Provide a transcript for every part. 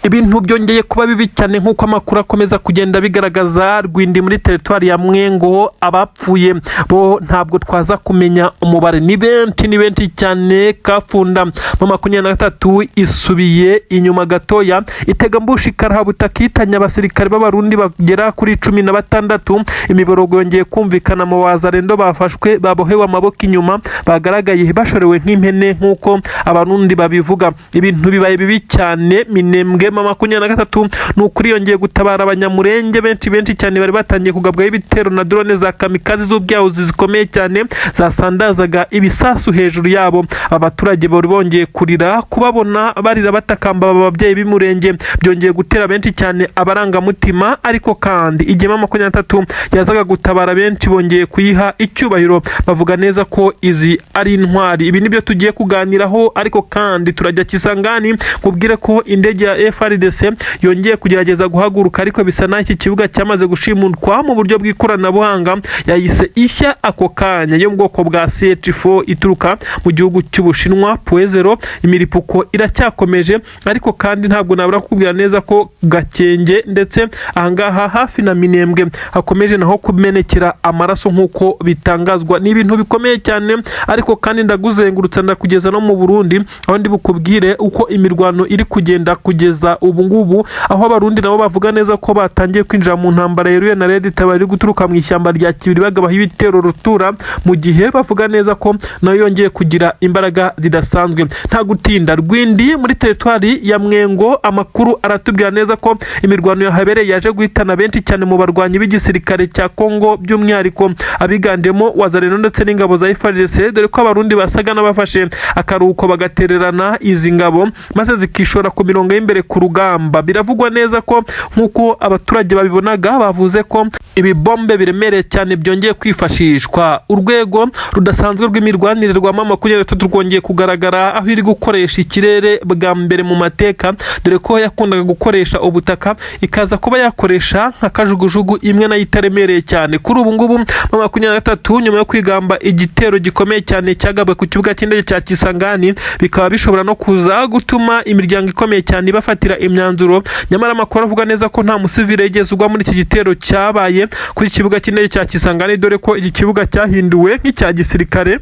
ibintu byongeye kuba bibi cyane nk'uko amakuru akomeza kugenda bigaragaza. Rwindi muri teritwari ya Mwengo abapfuye bo ntabwo twaza kumenya umubare, ni benshi cyane. Kafunda mu 23 isubiye inyuma gatoya, itega mbushi karahabutaka itanya abasirikare b'abarundi bagera kuri 16. Imiborogo yongeye kumvikana mu wazarendo bafashwe babohewe amaboko inyuma, bagaragaye bashorewe nk'impene nk'uko abarundi babivuga. Ibintu bibaye bibi cyane. Minembwe mu 23 n'ukuri yongeye gutabara abanyamurenge benshi cyane bari batangiye kugabwaho ibitero na drone za kamikazi z'ubyahuzi zikomeye cyane zasandazaga ibisasu hejuru yabo. Abaturage bari bongeye kurira kubabona barira batakamba ababyeyi b'imurenge, byongeye gutera benshi cyane abarangamutima. Ariko kandi igihe 23 yazaga gutabara benshi bongeye kuyiha icyubahiro, bavuga neza ko izi ari intwari. Ibi nibyo tugiye kuganiraho, ariko kandi turajya Kisangani kubwire ko indege ya FARDC yongeye kugerageza guhaguruka, ariko bisa naho iki kibuga cyamaze gushimutwa mu buryo bw'ikoranabuhanga. Yayise ishya ako kanya yo mu bwoko bwa CH4 ituruka mu gihugu cy'Ubushinwa .0. Imiripuko iracyakomeje, ariko kandi ntabwo nabura kukubwira neza ko Gakenge ndetse ahangaha hafi na Minembwe hakomeje naho kumenekera amaraso nk'uko bitangazwa. Ni ibintu bikomeye cyane, ariko kandi ndaguzengurutsa ndakugeza no mu Burundi, aho ndi bukubwire uko imirwano iri kugenda kugeza ubu ngubu, aho abarundi nabo bavuga neza ko batangiye kwinjira mu ntambara yeruye na Red Tabari guturuka mu ishyamba rya Kibiri bagabaho ibitero rutura, mu gihe bavuga neza ko nayo yongeye kugira imbaraga zidasanzwe. Nta gutinda, Rwindi muri teritwari ya Mwengo amakuru aratubwira neza ko imirwano yahabereye yaje guhitana benshi cyane mu barwanyi b'igisirikare cya Congo, by'umwihariko abigandemo wazareno ndetse n'ingabo za Ifashe, dore ko abarundi basaga n'abafashe akaruhuko bagatererana izi ngabo maze zikishora ku mirongo y'imbere ku rugamba. Biravugwa neza ko nk'uko abaturage babibonaga, bavuze ko ibi bombe biremereye cyane byongeye kwifashishwa. Urwego rudasanzwe rw'imirwanire rwa MA23 rwongeye kugaragara, aho iri gukoresha ikirere bwa mbere mu mateka, dore ko yakundaga gukoresha ubutaka ikaza kuba yakoresha nka kajugujugu imwe nayo itaremereye cyane. Kuri ubu ngubu MA23 nyuma yo kwigamba igitero gikomeye cyane cyagabwe ku kibuga cy'indege cya Kisangani, bikaba bishobora no kuza gutuma imiryango ikomeye cyane ibafatira imyanzuro. Nyamara amakuru avuga neza ko nta musivile yigeze ugwa muri iki gitero cyabaye kuri kibuga cy'indege cya Kisangani, dore ko iki kibuga cyahinduwe nk'icya gisirikare,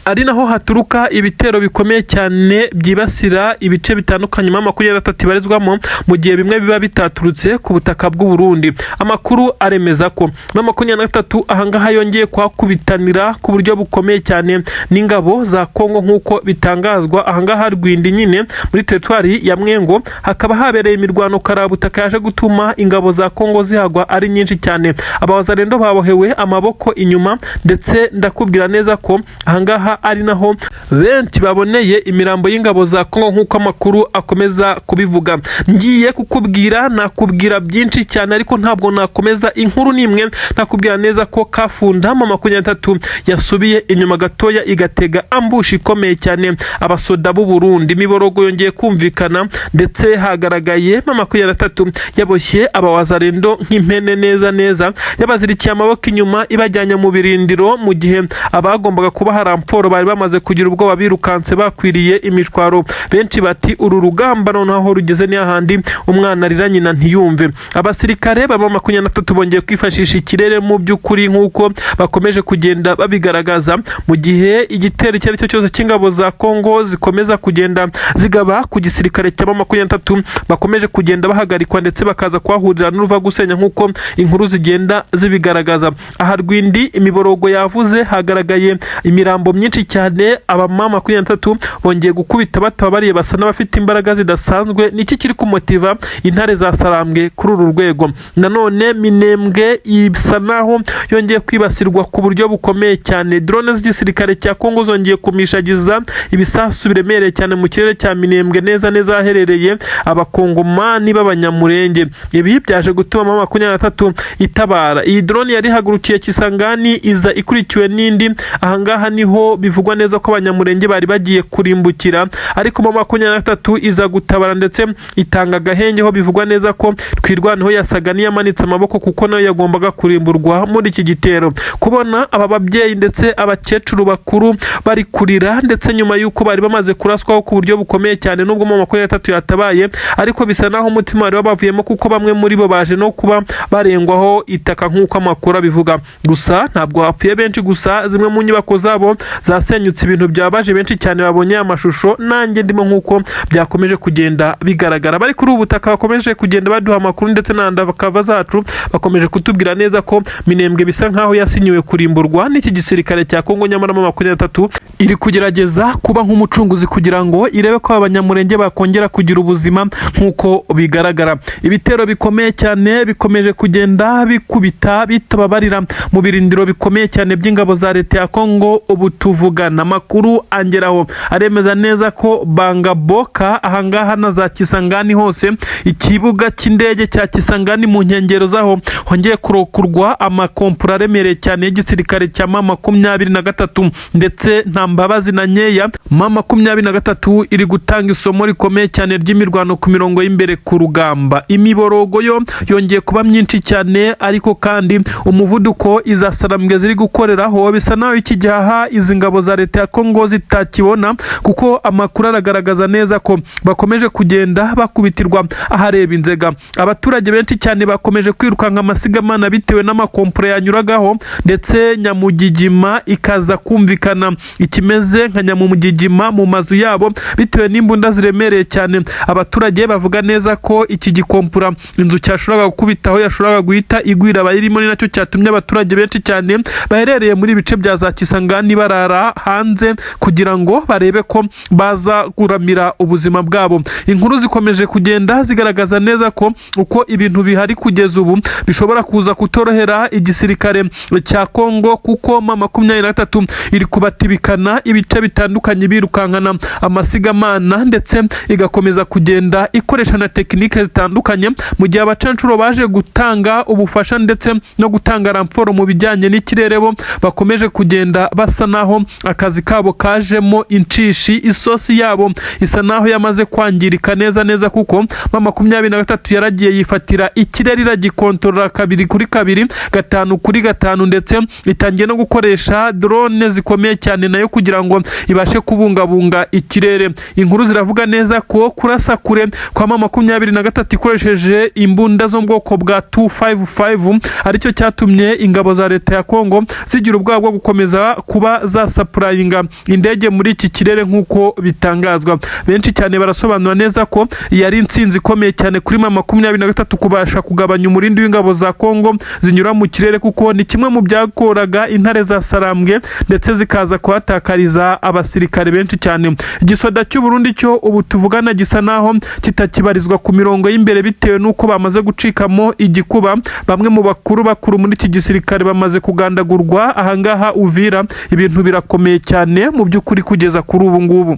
ari naho haturuka ibitero bikomeye cyane byibasira ibice bitandukanye MA23 ibarizwamo, mu gihe bimwe biba bitaturutse ku butaka bw'u Burundi. Amakuru aremeza ko MA23 ahangaha yongeye kwakubitanira ku buryo bukomeye cyane n'ingabo za Congo nk'uko bitangazwa. Ahangaha Rwindi nyine muri teritwari ya Mwengo hakaba habereye imirwano karabutaka yaje gutuma ingabo za Congo zihagwa ari nyinshi cyane. Abawazarendo babohewe amaboko inyuma, ndetse ndakubwira neza ko ahangaha ari naho benshi baboneye imirambo y'ingabo za Congo nk'uko amakuru akomeza kubivuga. Ngiye kukubwira, nakubwira byinshi cyane, ariko ntabwo nakomeza inkuru nimwe nakubwira neza ko Kafunda mu 23 yasubiye inyuma gatoya igatega ambushi ikomeye cyane abasoda b'u Burundi. Imiborogo yongeye kumvikana, ndetse hagaragaye mu 23 yaboshye abawazarendo nk'impene neza, yabazirikiye amaboko inyuma ibajyanye mu birindiro, mu gihe abagombaga kuba harampforo bari bamaze kugira ubwoba birukanse bakwiriye imishwaro. Benshi bati uru rugamba noneho rugeze n'ahandi umwana arira nyina ntiyumve. Abasirikare baba 23 bongeye kwifashisha ikirere mu by'ukuri nk'uko bakomeje kugenda babigaragaza, mu gihe igitero icyo aricyo cyose cy'ingabo za Congo zikomeza kugenda zigaba ku gisirikare cya 23 bakomeje kugenda bahagarikwa, ndetse bakaza kuhahurira n'uruva gusenya nk'uko inkuru zigenda zibigaragaza. Aha Rwindi imiborogo yavuze, hagaragaye imirambo myinshi cyane. Abamama 23 bongeye gukubita batabariye, basa n'abafite imbaraga zidasanzwe. Niki kiri kumotiva intare za Sarambwe kuri uru rwego? Nanone Minembwe ibisa naho yongeye kwibasirwa ku buryo bukomeye cyane. Drone z'igisirikare cya Congo zongeye kumishagiza ibisasu biremereye cyane mu kirere cya Minembwe, neza aherereye abakongomani b'abanyamurenge. Ibi byaje gutuma MA23 itabara. Iyi drone yari hagurukiye Kisangani iza ikurikiwe n'indi. Ahangaha niho niho bivugwa neza ko abanyamurenge bari bagiye kurimbukira, ariko mu 23 iza gutabara ndetse itanga agahenge ho bivugwa neza ko Twirwanaho yasaga niyamanitse amaboko kuko nayo yagombaga kurimburwa muri iki gitero. Kubona aba babyeyi ndetse abakecuru bakuru bari kurira ndetse nyuma yuko bari bamaze kuraswaho ku buryo bukomeye cyane, nubwo mu 23 yatabaye, ariko bisa naho umutima wari wabavuyemo kuko bamwe muri bo baje no kuba barengwaho itaka nk'uko amakuru abivuga. Gusa ntabwo hapfuye benshi, gusa zimwe mu nyubako zabo zasenyutse, ibintu byabaje benshi cyane babonye amashusho, nanjye ndimo nk'uko byakomeje kugenda bigaragara. Bari kuri ubu butaka bakomeje kugenda baduha amakuru ndetse n'andakava zacu bakomeje kutubwira neza ko Minembwe bisa nkaho yasinyiwe kurimburwa n'iki gisirikare cya Congo, nyamara mu 23 iri kugerageza kuba nk'umucunguzi kugira ngo irebe ko abanyamurenge bakongera kugira ubuzima nk'uko bigaragara. Ibitero bikomeye cyane bikomeje kugenda bikubita bitababarira mu birindiro bikomeye cyane by'ingabo za leta ya Congo. Ubu tuvugana amakuru angeraho aremeza neza ko Bangaboka ahangaha na za Kisangani hose, ikibuga cy'indege cya Kisangani mu nkengero zaho hongeye kurokurwa amakompura aremereye cyane y'igisirikare cya MA23 ndetse nta mbabazi na nkeya. MA23 iri gutanga isomo rikomeye cyane ry'imirwano ku mirongo y'imbere ku rugamba. Imiborogo yo yongeye kuba myinshi cyane, ariko kandi umuvuduko izasarambwe ziri gukoreraho bisa naho iki gihaha izi ngabo za leta ya Congo zitakibona, kuko amakuru aragaragaza neza ko bakomeje kugenda bakubitirwa ahareba inzega. Abaturage benshi cyane bakomeje kwirukanka amasigamana bitewe n'amakompure yanyuragaho, ndetse nyamugigima ikaza kumvikana ikimeze nka nyamugigima mu mazu yabo bitewe n'imbunda ziremereye cyane. Abaturage bavuga neza ko iki gikompura inzu cyashoboraga gukubitaho yashoboraga guhita igwira abayirimo, ni nacyo cyatumye abaturage benshi cyane baherereye muri bice bya za Kisangani barara hanze kugira ngo barebe ko baza kuramira ubuzima bwabo. Inkuru zikomeje kugenda zigaragaza neza ko uko ibintu bihari kugeza ubu bishobora kuza kutorohera igisirikare cya Congo, kuko MA23 iri kubatibikana ibice bitandukanye birukankana amasigamana, ndetse igakomeza kugenda ikoresha na tekinike zitandukanye, mu gihe abacancuro baje gutanga ubufasha ndetse no gutanga ramforo mu bijyanye n'ikirere bo bakomeje kugenda basa naho akazi kabo kajemo inshishi. Isosi yabo isa naho yamaze kwangirika neza kuko MA23 yaragiye yifatira ikirere iragikontorora 2-kuri-2 5-kuri-5, ndetse itangiye no gukoresha drone zikomeye cyane nayo kugira ngo ibashe kubungabunga ikirere. Inkuru ziravuga neza ko kurasa kure kwa MA23 ikoresheje imbunda zo mu bwoko bwa 255 aricyo cyatumye ingabo za leta ya Congo zigira ubwoba bwo gukomeza kuba zasapurayinga indege muri iki kirere nk'uko bitangazwa. Benshi cyane barasobanura neza ko yari intsinzi ikomeye cyane kuri MA23 kubasha kugabanya umurindi w'ingabo za Congo zinyura mu kirere, kuko ni kimwe mu byakoraga intare za Sarambwe ndetse zikaza kuhatakariza abasirikare benshi cyane. Igisoda cy'u Burundi cyo ubu tuvugana gisa naho kitakibarizwa ku mirongo y'imbere bitewe n'uko bamaze gucikamo igikuba. Bamwe mu bakuru muri iki gisirikare bamaze kugandagurwa ahangaha Uvira. Ibintu birakomeye cyane mu by'ukuri kugeza kuri ubu ngubu.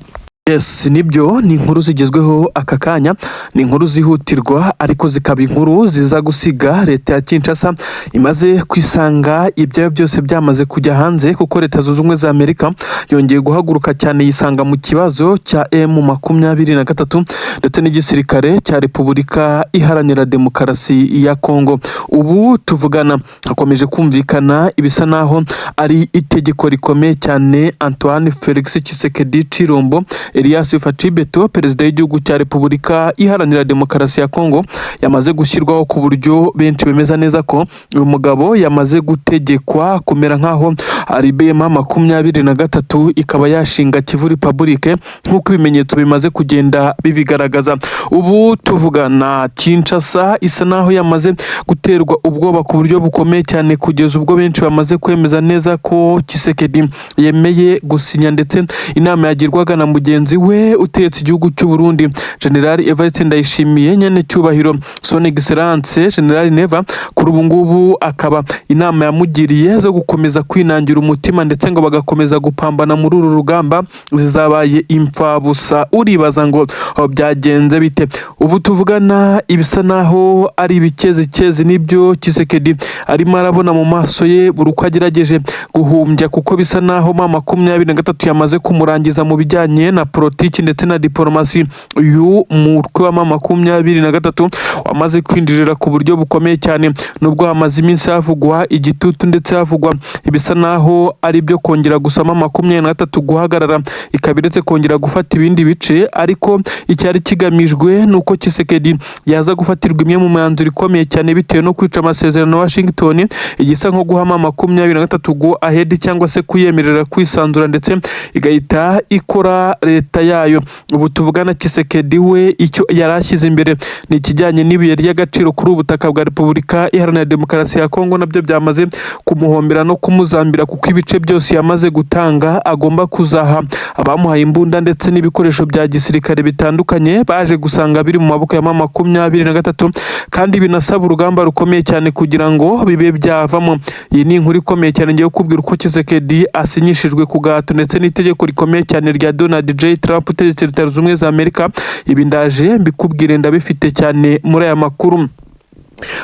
Yes, nibyo ni inkuru zigezweho aka kanya, ni inkuru zihutirwa ariko zikaba inkuru ziza gusiga leta ya Kinshasa imaze kwisanga ibyayo byose byamaze kujya hanze, kuko leta zunze ubumwe za Amerika yongeye guhaguruka cyane yisanga mu kibazo cya M23 ndetse n'igisirikare cya Repubulika Iharanira Demokarasi ya Congo. Ubu tuvugana hakomeje kumvikana ibisa naho ari itegeko rikomeye cyane Antoine Felix Tshisekedi Chilombo Ifashe perezida w'igihugu cya Repubulika Iharanira Demokarasi ya Congo yamaze gushyirwaho, ku buryo benshi bemeza neza ko uyu mugabo yamaze gutegekwa kumera nkaho ari MA23 ikaba yashinga Kivu Republique nk'uko ibimenyetso bimaze kugenda bibigaragaza. Ubu tuvugana Kinshasa isa naho yamaze guterwa ubwoba ku buryo bukomeye cyane, kugeza ubwo benshi bamaze kwemeza neza ko Tshisekedi yemeye gusinya, ndetse inama yagirwaga na mugenzi mugenzi we utegetse igihugu cy'u Burundi General Evariste Ndayishimiye nyene cyubahiro Son Excellence General Neva kuri ubu ngubu akaba inama yamugiriye zo gukomeza kwinangira umutima ndetse ngo bagakomeza gupambana muri uru rugamba zizabaye imfabusa. Uribaza ngo byagenze bite? Ubu tuvugana ibisa naho ari ibikezi nibyo Tshisekedi arimo arabona mu maso ye buri uko agerageje guhumbya, kuko bisa naho MA23 yamaze kumurangiza mu bijyanye na politiki ndetse na diplomasi. Uyu mutwe wa MA23 wamaze kwinjirira ku buryo bukomeye cyane, nubwo hamaze iminsi havugwa igitutu ndetse havugwa ibisa naho ari byo kongera gusama MA23 guhagarara ikabiretse kongera gufata ibindi bice, ariko icyari kigamijwe nuko Tshisekedi yaza gufatirwa imwe mu myanzuro ikomeye cyane bitewe no kwica amasezerano ya Washington, igisa nko guha MA23 go ahead cyangwa se kuyemerera kwisanzura ndetse igahita ikora leta yayo. Ubu tuvugana Tshisekedi we icyo yarashyize imbere ni ikijyanye n'ibiye ry'agaciro kuri ubutaka bwa Repubulika Iharanira Demokarasi ya Congo, nabyo byamaze kumuhombera no kumuzambira, kuko ibice byose yamaze gutanga agomba kuzaha abamuhaye imbunda ndetse n'ibikoresho bya gisirikare bitandukanye baje gusanga biri mu maboko ya MA23, kandi binasaba urugamba rukomeye cyane kugira ngo bibe byavamo. Iyi ni inkuru ikomeye cyane ngiye kubwira uko Tshisekedi asinyishijwe ku gahato ndetse n'itegeko rikomeye cyane rya Donald J. Trump utegetse Leta Zunze Ubumwe za Amerika. Ibi ndaje mbikubwire ndabifite cyane muri aya makuru.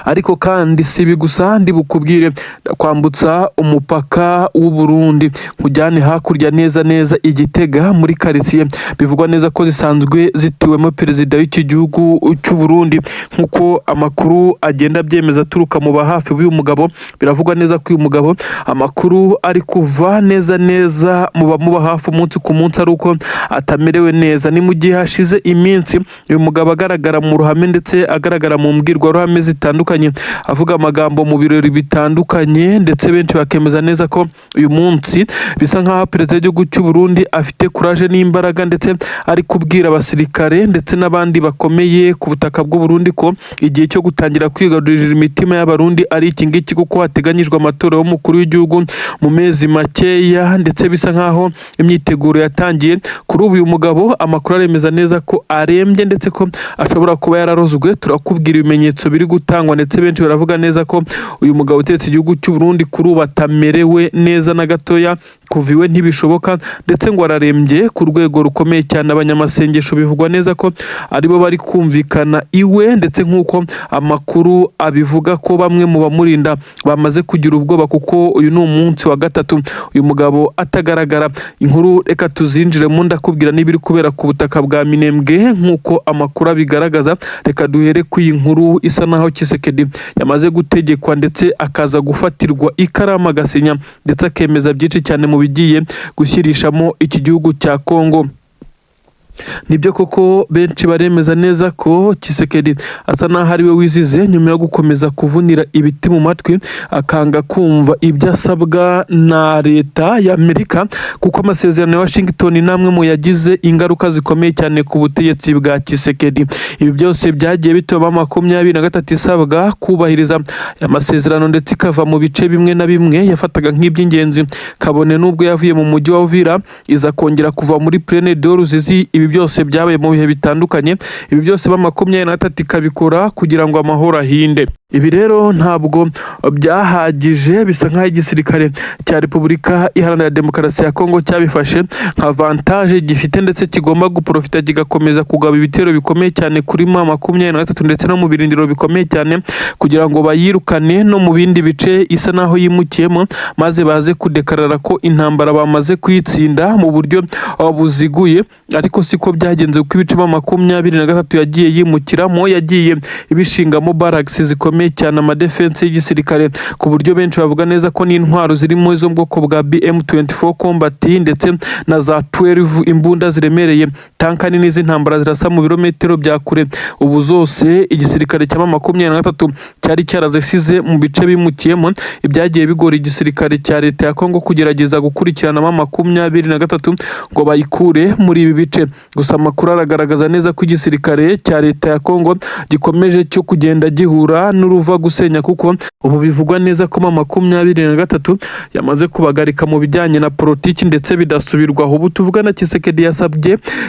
Ariko kandi sibi gusa ndi bukubwire kwambutsa umupaka w'u Burundi kujyane hakurya neza Igitega muri quartier bivugwa neza ko zisanzwe zitiwemo perezida w'iki gihugu cy'u Burundi. Nkuko amakuru agenda byemeza turuka mu bahafi b'uyu mugabo, biravugwa neza ko uyu mugabo amakuru ari kuva neza mu bamuba hafi umunsi ku munsi ari uko atamerewe neza. Ni mu gihe hashize iminsi uyu mugabo agaragara mu ruhame ndetse agaragara mu mbwirwaruhame zitandukanye avuga amagambo mu birori bitandukanye, ndetse benshi bakemeza neza ko uyu munsi bisa nkaho perezida w'igihugu cy'u Burundi afite courage n'imbaraga ndetse ari kubwira abasirikare ndetse n'abandi bakomeye ku butaka bw'u Burundi ko igihe cyo gutangira kwigarurira imitima y'abarundi ari iki ngiki, kuko hateganyijwe amatora y'umukuru w'igihugu mu mezi makeya ndetse bisa nkaho imyiteguro yatangiye. Kuri ubu uyu mugabo amakuru aremeza neza ko arembye ndetse ko ashobora kuba yararozwe. Turakubwira ibimenyetso biri gutangwa ndetse benshi baravuga neza ko uyu mugabo utegetse igihugu cy'u Burundi kuri ubu atamerewe neza na gatoya, kuva iwe ntibishoboka ndetse ngo ararembye ku rwego rukomeye cyane. Abanyamasengesho bivugwa neza ko aribo bari kumvikana iwe, ndetse nk'uko amakuru abivuga ko bamwe mu bamurinda bamaze kugira ubwoba, kuko uyu ni umunsi wa gatatu uyu mugabo atagaragara. Inkuru reka tuzinjiremo ndakubwira n'ibiri kubera ku butaka bwa Minembwe nk'uko amakuru abigaragaza. Reka duhere ku iyi nkuru isa naho Tshisekedi yamaze gutegekwa ndetse akaza gufatirwa ikaramu agasinya ndetse akemeza byinshi cyane mu bigiye gushyirishamo iki gihugu cya Congo. Nibyo koko benshi baremeza neza ko Tshisekedi asa naho ari we wizize nyuma yo gukomeza kuvunira ibiti mu matwi akanga kumva ibyo asabwa na leta ya Amerika, kuko amasezerano ya Washington namwe mu yagize ingaruka zikomeye cyane ku butegetsi bwa Tshisekedi. Ibi byose byagiye bituma MA23 isabwa kubahiriza amasezerano ndetse ikava mu bice bimwe na bimwe yafataga nk'iby'ingenzi, kabone nubwo yavuye mu mujyi wa Uvira iza kongera kuva muri Plaine de Ruzizi. Ibi byose byabaye mu bihe bitandukanye, ibi byose MA23 ikabikora kugira ngo amahoro ahinde. Ibi rero ntabwo byahagije, bisa nkaho igisirikare cya Repubulika Iharanira Demokarasi ya Congo cyabifashe nka avantage gifite ndetse kigomba guprofita kigakomeza kugaba ibitero bikomeye cyane kuri MA23 ndetse no mu birindiro bikomeye cyane kugira ngo bayirukane no mu bindi bice isa naho yimukiyemo, maze baze kudekarara ko intambara bamaze kuyitsinda mu buryo buziguye. Ariko siko byagenze, kuko ibice MA23 yagiye yimukiramo yagiye ibishingamo barracks zikomeye cyane, amadefense y'igisirikare, ku buryo benshi bavuga neza ko n'intwaro zirimo izo bwoko bwa BM24 combat ndetse na za 12 imbunda ziremereye, tanka nini z'intambara zirasa mu birometero bya kure. Ubu zose igisirikare cya MA23 cyari cyarazisize mu bice bimukiyemo, ibyagiye bigora igisirikare cya leta ya Congo kugerageza gukurikirana MA23 ngo bayikure muri ibi bice. gusa amakuru aragaragaza neza ko igisirikare cya leta ya Congo gikomeje cyo kugenda gihura n'uruva gusenya, kuko ubu bivugwa neza ko MA23 yamaze kubagarika mu bijyanye na politiki ndetse bidasubirwaho. Ubu tuvugana Tshisekedi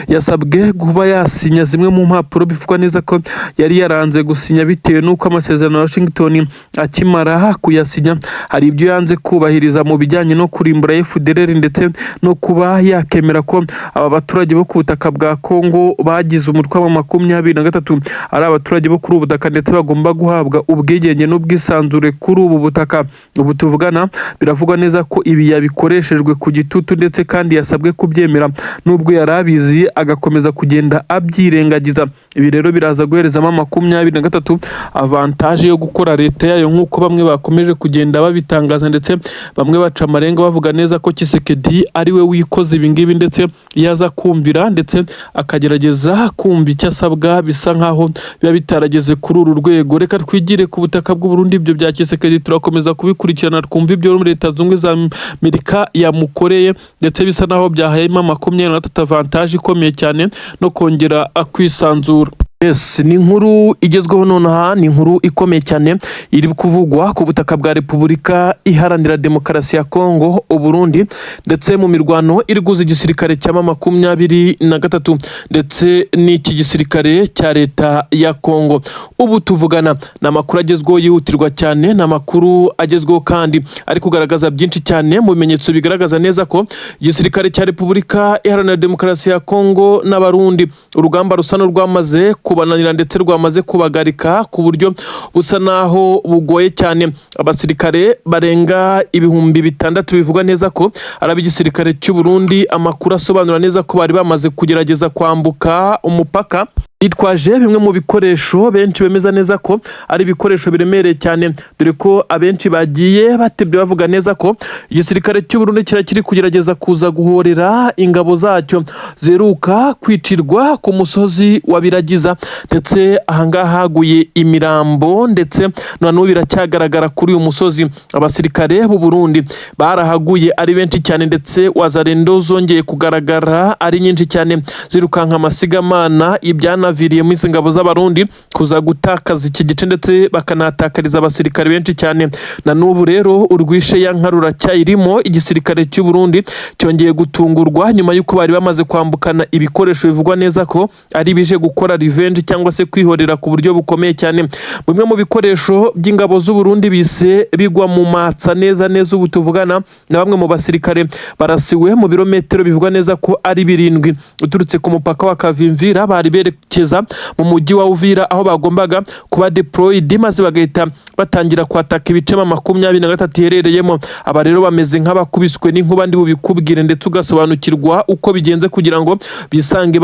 yasabwe kuba yasinya zimwe mu mpapuro bivugwa neza ko yari yaranze gusinya bitewe n'uko amasezerano ya Washington akimara kuyasinya hari ibyo yanze kubahiriza mu bijyanye no kurimbura FDLR ndetse no kuba yakemera ko aba baturage bo ku butaka bwa Congo bagize umutwe wa MA23 ari abaturage bo kuri ubu butaka ndetse bagomba guhabwa ubwigenge n'ubwisanzure kuri ubu butaka. Ubu tuvugana biravugwa neza ko ibi yabikoreshejwe ku gitutu ndetse kandi yasabwe kubyemera nubwo yarabizi agakomeza kugenda abyirengagiza. Ibi rero biraza guhereza MA23 avantage yo gukora leta yayo nk'uko bamwe bakomeje kugenda babitangaza, ndetse bamwe baca amarenga bavuga neza ko Tshisekedi ari we wikoze ibi ngibi ndetse yaza kumvira ndetse akagerageza kumva icyo asabwa bisa nkaho biba bitarageze kuri uru rwego. Reka twigire ku butaka bw'u Burundi, ibyo bya Tshisekedi turakomeza kubikurikirana twumva ibyo muri Leta Zunze za Amerika yamukoreye ndetse bisa naho byahayemo MA23 avantage ikomeye cyane no kongera akwisanzura. Yes, ni inkuru igezweho nonaha, ni inkuru ikomeye cyane iri kuvugwa ku butaka bwa Repubulika Iharanira Demokarasi ya Congo, Burundi, ndetse mu mirwano iri guza igisirikare cya MA23 ndetse n'iki gisirikare cya leta ya Congo. Ubu tuvugana n'amakuru agezweho yihutirwa cyane, n'amakuru agezweho kandi ari kugaragaza byinshi cyane mu bimenyetso bigaragaza neza ko igisirikare cya Repubulika Iharanira Demokarasi ya Congo n'Abarundi urugamba rusa n'urwamaze kubananira ndetse rwamaze kubagarika ku buryo busa naho bugoye cyane. Abasirikare barenga 6,000 bivugwa neza ko ari igisirikare cy'u Burundi. Amakuru asobanura neza ko bari bamaze kugerageza kwambuka umupaka itwaje bimwe mu bikoresho benshi bemeza neza ko ari ibikoresho biremereye cyane, dore ko abenshi bagiye batebye bavuga neza ko igisirikare cy'u Burundi kiri kugerageza kuza guhorera ingabo zacyo zeruka kwicirwa ku musozi wa Biragiza, ndetse ahangaha haguye imirambo ndetse nanubu biracyagaragara kuri uyu musozi. Abasirikare b'u Burundi barahaguye ari benshi cyane ndetse wazarendo zongeye kugaragara ari nyinshi cyane zirukanka amasigamana ibyana viriye mu Ingabo z'Abarundi kuza gutakaza iki gice ndetse bakanatakariza abasirikare benshi cyane. Na nubu rero urwishe ya nkarura cyayirimo igisirikare cy'u Burundi cyongeye gutungurwa nyuma y'uko bari bamaze kwambukana ibikoresho bivugwa neza ko ari bije gukora revenge cyangwa se kwihorera ku buryo bukomeye cyane. Bimwe mu bikoresho by'ingabo z'u Burundi bise bigwa mu matsa neza. Ubu tuvugana na bamwe mu basirikare barasiwe mu birometero bivugwa neza ko ari 7 uturutse ku mupaka wa Kavimvira, bari berekeza mu mujyi wa Uvira aho bagombaga kuba deployed maze bagahita batangira kwataka ibice MA23 herereyemo. Aba rero bameze nk'abakubiswe n'inkuba ndi bubikubwire ndetse ugasobanukirwa uko bigenze kugira ngo bisange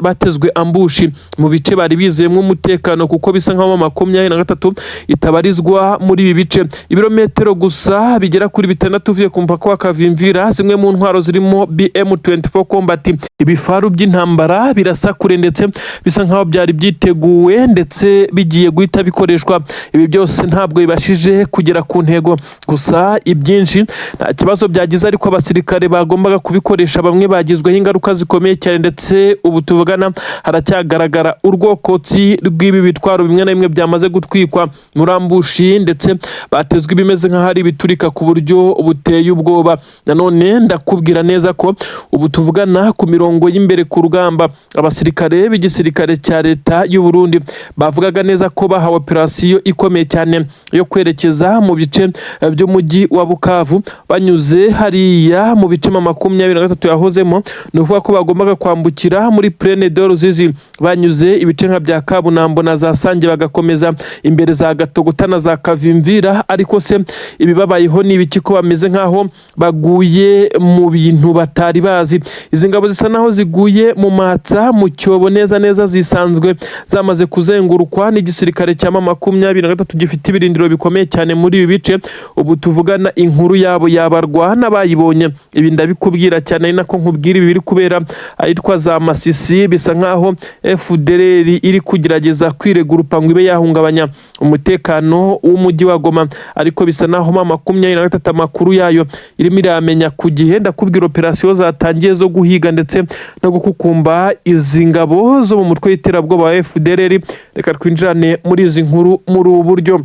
batezwe ambushi mu bice bari bizeyemo umutekano, kuko bisa nkaho MA23 itabarizwa muri ibi bice. Ibirometero gusa bigera kuri 6 uvuye ku mupaka wa Kavimvira, zimwe mu ntwaro zirimo BM24 combat ibifaru by'intambara birasakure ndetse bisa nkaho byari byiteguwe ndetse bigiye guhita bikoreshwa. Ibi byose ntabwo bibashije kugera ku ntego, gusa ibyinshi nta kibazo byagize, ariko abasirikare bagombaga kubikoresha bamwe bagizweho ingaruka zikomeye cyane ndetse ubu tuvugana haracyagaragara urwokotsi rw'ibi bitwaro bimwe na bimwe byamaze gutwikwa murambushi ndetse batezwe ibimeze nka hari biturika ku buryo buteye ubwoba. Nanone ndakubwira neza ko ubu tuvugana ku mirongo y'imbere ku rugamba abasirikare b'igisirikare cya leta y'u Burundi bavugaga neza ko bahawe operasiyo ikomeye cyane yo kwerekeza mu bice by'umujyi wa Bukavu banyuze hariya mu bice MA23 yahozemo. Ni ukuvuga ko bagombaga kwambukira muri Plaine de Ruzizi banyuze ibice nka bya Kabunambo na za Sange bagakomeza imbere za Gatogota na za Kavimvira, ariko se ibibabayeho ni ibiki ko bameze nkaho baguye mu bintu batari bazi. Izi ngabo zisa naho ziguye mu matsa mu cyobo neza neza zisanzwe zamaze kuzengurukwa n'igisirikare cya MA23 gifite ibirindiro bikomeye cyane muri ibi bice. Ubu tuvugana inkuru yabo yabarwa n'abayibonye. Ibi ndabikubwira cyane nako nkubwira ibi biri kubera ahitwa za Masisi, bisa nkaho FDLR iri kugerageza kwiregurupa ngo ibe yahungabanya umutekano w'umujyi wa Goma, ariko bisa naho MA23 amakuru yayo irimo iramenya ku gihe. Ndakubwira operasiyo zatangiye zo guhiga ndetse no gukukumba izi ngabo zo mu mutwe w'iterabwoba wa FDLR. Reka twinjirane muri izi nkuru muri ubu buryo.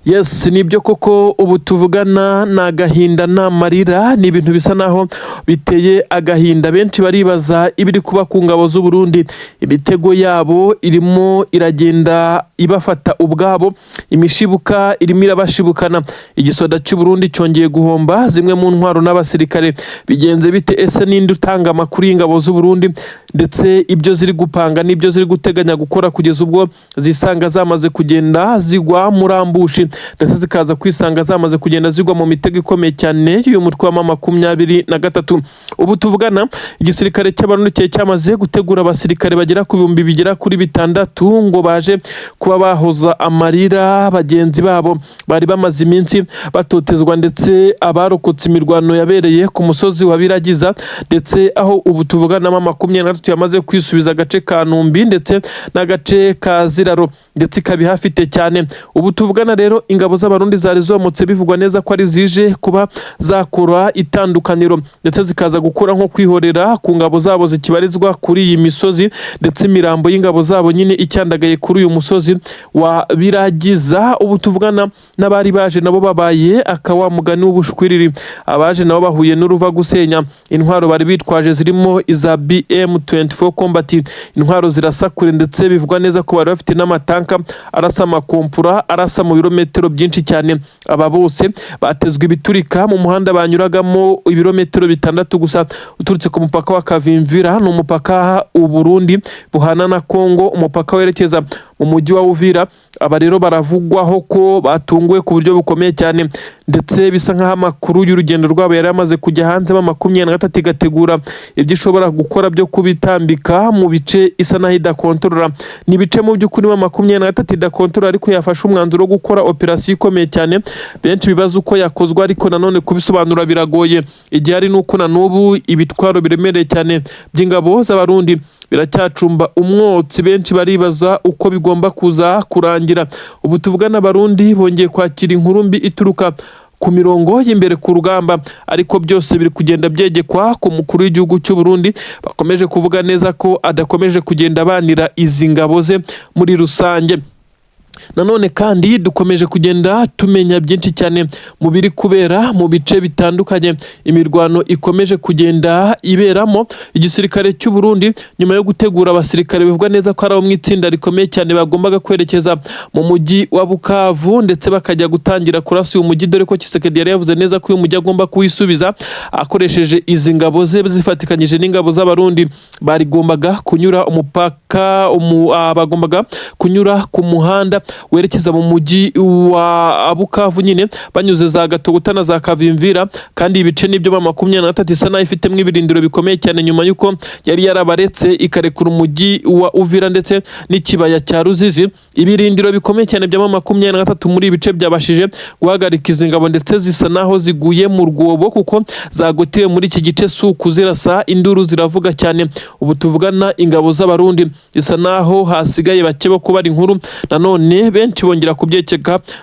Yes, nibyo koko ubu tuvugana na agahinda n'amarira, ni ibintu bisa naho biteye agahinda. Benshi baribaza ibiri kuba ku ngabo z'u Burundi. Imitego yabo irimo iragenda ibafata ubwabo, imishibuka irimo irabashibukana. Igisoda cy'u Burundi cyongeye guhomba zimwe mu ntwaro n'abasirikare. Bigenze bite? Ese ninde utanga amakuru y'ingabo z'u Burundi ndetse ibyo ziri gupanga n'ibyo ziri guteganya gukora kugeza ubwo zisanga zamaze kugenda zigwa muri ambushi ndetse zikaza kwisanga zamaze kugenda zigwa mu mitego ikomeye cyane y'uyu mutwe wa MA23. Ubu tuvugana igisirikare cy'Abarundi cyamaze gutegura abasirikare bagera ku 1000 bigera kuri 6 ngo baje kuba bahoza amarira bagenzi babo bari bamaze iminsi batotezwa, ndetse abarokotse imirwano yabereye ku musozi wa Biragiza, ndetse aho ubu tuvugana MA23 yamaze kwisubiza agace ka Numbi ndetse n'agace ka Ziraro, ndetse kabihafite cyane. Ubu tuvugana rero ingabo z'Abarundi zari zomotse bivugwa neza ko ari zije kuba zakora itandukaniro ndetse zikaza gukora nko kwihorera ku ngabo zabo zikibarizwa kuri iyi misozi, ndetse imirambo y'ingabo zabo nyine icyandagaye kuri uyu musozi wa Biragiza. Ubu tuvugana n'abari baje nabo babaye akawa mugani w'ubushwiriri. Abaje nabo bahuye n'uruva gusenya. Intwaro bari bitwaje zirimo iza M23 combat, intwaro zirasakure ndetse bivugwa neza ko bari bafite n'amatanka arasa amakompura arasa mu birometero byinshi cyane. Aba bose batezwe ibiturika mu muhanda banyuragamo ibirometero 6 gusa uturutse ku mupaka wa Kavimvira, no mupaka u Burundi buhana na Congo, umupaka werekeza mu mujyi wa Uvira. Aba rero baravugwaho ko batunguwe ku buryo bukomeye cyane, ndetse bisa nkaho amakuru y'urugendo rwabo yari amaze kujya hanze. MA23 igategura ibyo ishobora gukora byo kubitambika mu bice isa naho idakontorora. Ni bice mu by'ukuri MA23 idakontorora, ariko yafashe umwanzuro wo gukora operasiyo ikomeye cyane. Benshi bibaza uko yakozwe, ariko nanone kubisobanura biragoye. Igihe ari nuko na n'ubu ibitwaro biremereye cyane by'ingabo z'Abarundi biracyacumba umwotsi. Benshi baribaza uko bigomba kuza kurangira. Ubu tuvugana Abarundi bongeye kwakira inkuru mbi ituruka ku mirongo y'imbere ku rugamba, ariko byose biri kugenda byegekwa ku mukuru w'igihugu cy'u Burundi. Bakomeje kuvuga neza ko adakomeje kugenda banira izi ngabo ze muri rusange. Nanone kandi dukomeje kugenda tumenya byinshi cyane mu biri kubera mu bice bitandukanye. Imirwano ikomeje kugenda iberamo. Igisirikare cy'u Burundi nyuma yo gutegura abasirikare bivugwa neza ko ari abo mu itsinda rikomeye cyane bagombaga kwerekeza mu mujyi wa Bukavu, ndetse bakajya gutangira kurasa uyu mujyi, dore ko Tshisekedi yari yavuze neza ko uyu mujyi agomba kuwisubiza akoresheje izi ngabo ze zifatikanyije n'ingabo z'Abarundi. Barigombaga kunyura umupaka bagombaga kunyura ku muhanda werekeza mu mujyi wa Bukavu nyine banyuze za Gatogota na za Kavimvira, kandi ibice nibyo MA23 isa naho ifitemo ibirindiro bikomeye cyane nyuma yuko yari yarabaretse ikarekura umujyi wa Uvira ndetse n'ikibaya cya Ruzizi. Ibirindiro bikomeye cyane bya MA23 muri ibice byabashije guhagarika izi ngabo, ndetse zisa naho ziguye mu rwobo kuko zagotiwe muri iki gice suku zirasa induru ziravuga cyane. Ubu tuvugana ingabo z'Abarundi isa naho hasigaye bake bo kubara inkuru. Nanone benshi bongera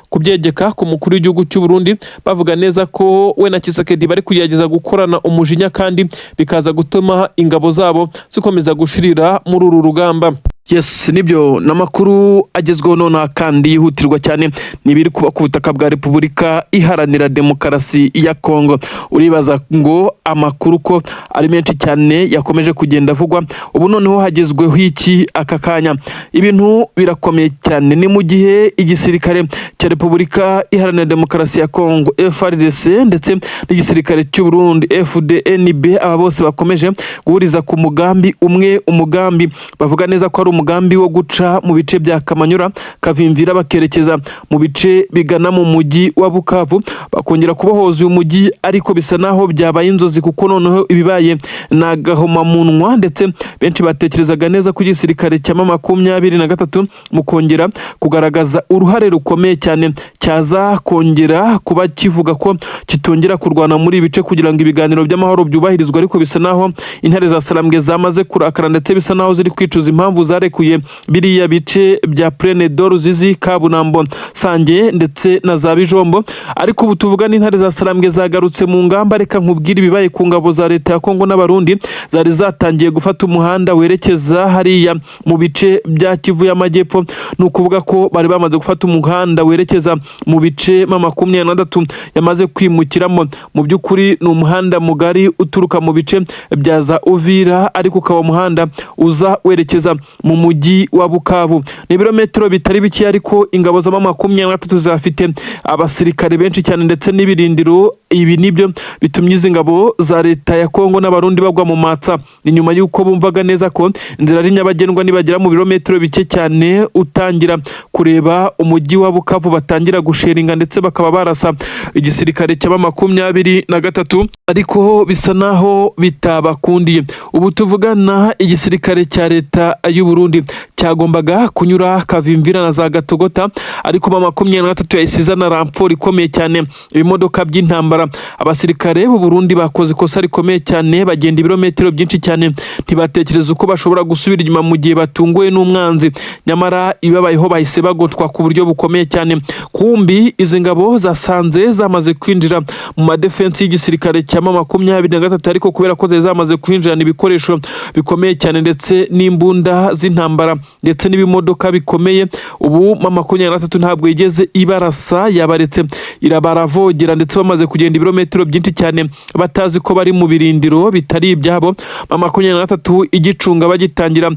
kubyegeka ku mukuru w'igihugu cy'u Burundi, bavuga neza ko we na Tshisekedi bari kugerageza gukorana umujinya, kandi bikaza gutuma ingabo zabo zikomeza gushirira muri uru rugamba. Yes, nibyo n'amakuru agezweho none kandi yihutirwa cyane nibiri kuba ku butaka bwa Repubulika Iharanira Demokarasi ya Congo. Uribaza ngo amakuru ko ari menshi cyane yakomeje kugenda avugwa. Ubu noneho hagezweho iki aka kanya? Ibintu birakomeye cyane. Ni mu gihe igisirikare cya Repubulika Iharanira Demokarasi ya Congo FARDC ndetse n'igisirikare cy'u Burundi FDNB aba bose bakomeje guhuriza ku mugambi umwe, umugambi bavuga neza ko ari umugambi wo guca mu bice bya Kamanyura, Kavimvira bakerekeza mu bice bigana mu mujyi wa Bukavu, bakongera kubohoza uyu mujyi, ariko bisa naho byabaye inzozi kuko noneho ibibaye nagahomamunwa, ndetse benshi batekerezaga neza ku gisirikare cya MA23 mu kongera kugaragaza uruhare rukomeye cyane, cyaza kongera kuba kivuga ko kitongera kurwana muri ibice kugira ngo ibiganiro by'amahoro byubahirizwe, ariko bisa naho intare za Sarambwe zamaze kurakara, ndetse bisa naho ziri kwicuza impamvu zarekuye biriya bice bya Plaine d'Ruzizi, Kabunambo, Sange ndetse na za Bijombo. Ariko ubu tuvuga n'intare za Sarambwe zagarutse mu ngamba. Reka nkubwire ibibaye ku ngabo za leta ya Congo n'Abarundi zari zatangiye gufata umuhanda werekeza hariya mu bice bya Kivu y'Amajyepfo. Ni ukuvuga ko bari bamaze gufata umuhanda werekeza mu bice MA23 yamaze kwimukiramo. Mu by'ukuri ni umuhanda mugari uturuka mu bice bya za Uvira, ariko ukaba umuhanda uza werekeza mu mujyi wa Bukavu. Ni ibirometero bitari bike, ariko ingabo za MA23 zafite abasirikare benshi cyane ndetse n'ibirindiro. Ibi nibyo bitumye izi ngabo za leta ya Congo n'Abarundi bagwa mu matsa. Ni nyuma y'uko bumvaga neza ko inzira ari nyabagendwa nibagera mu birometero bike cyane utangira kureba umujyi wa Bukavu, batangira gusheringa ndetse bakaba barasa igisirikare cya MA23, ariko bisa naho bitabakundiye. Ubu tuvugana igisirikare cya leta y'u Burundi cyagombaga kunyura Kavimvira na za Gatogota, ariko MA23 yayisiza na ramfort ikomeye cyane, ibimodoka by'intambara. Abasirikare b'u Burundi bakoze ikosa rikomeye cyane, bagenda ibirometero byinshi cyane, ntibatekereza uko bashobora gusubira inyuma mu gihe batunguwe n'umwanzi, nyamara ibabayeho bahise bagotwa ku buryo bukomeye cyane. Kumbi izi ngabo zasanze zamaze kwinjira mu madefense y'igisirikare cya MA23, ariko kubera ko zamaze kwinjirana ibikoresho bikomeye cyane ndetse n'imbunda z'intambara ndetse n'ibimodoka bikomeye, ubu MA23 ntabwo yigeze ibarasa, yabaretse irabaravogera, ndetse bamaze kugenda ibirometero byinshi cyane batazi ko bari mu birindiro bitari ibyabo. MA23 igicunga bagitangira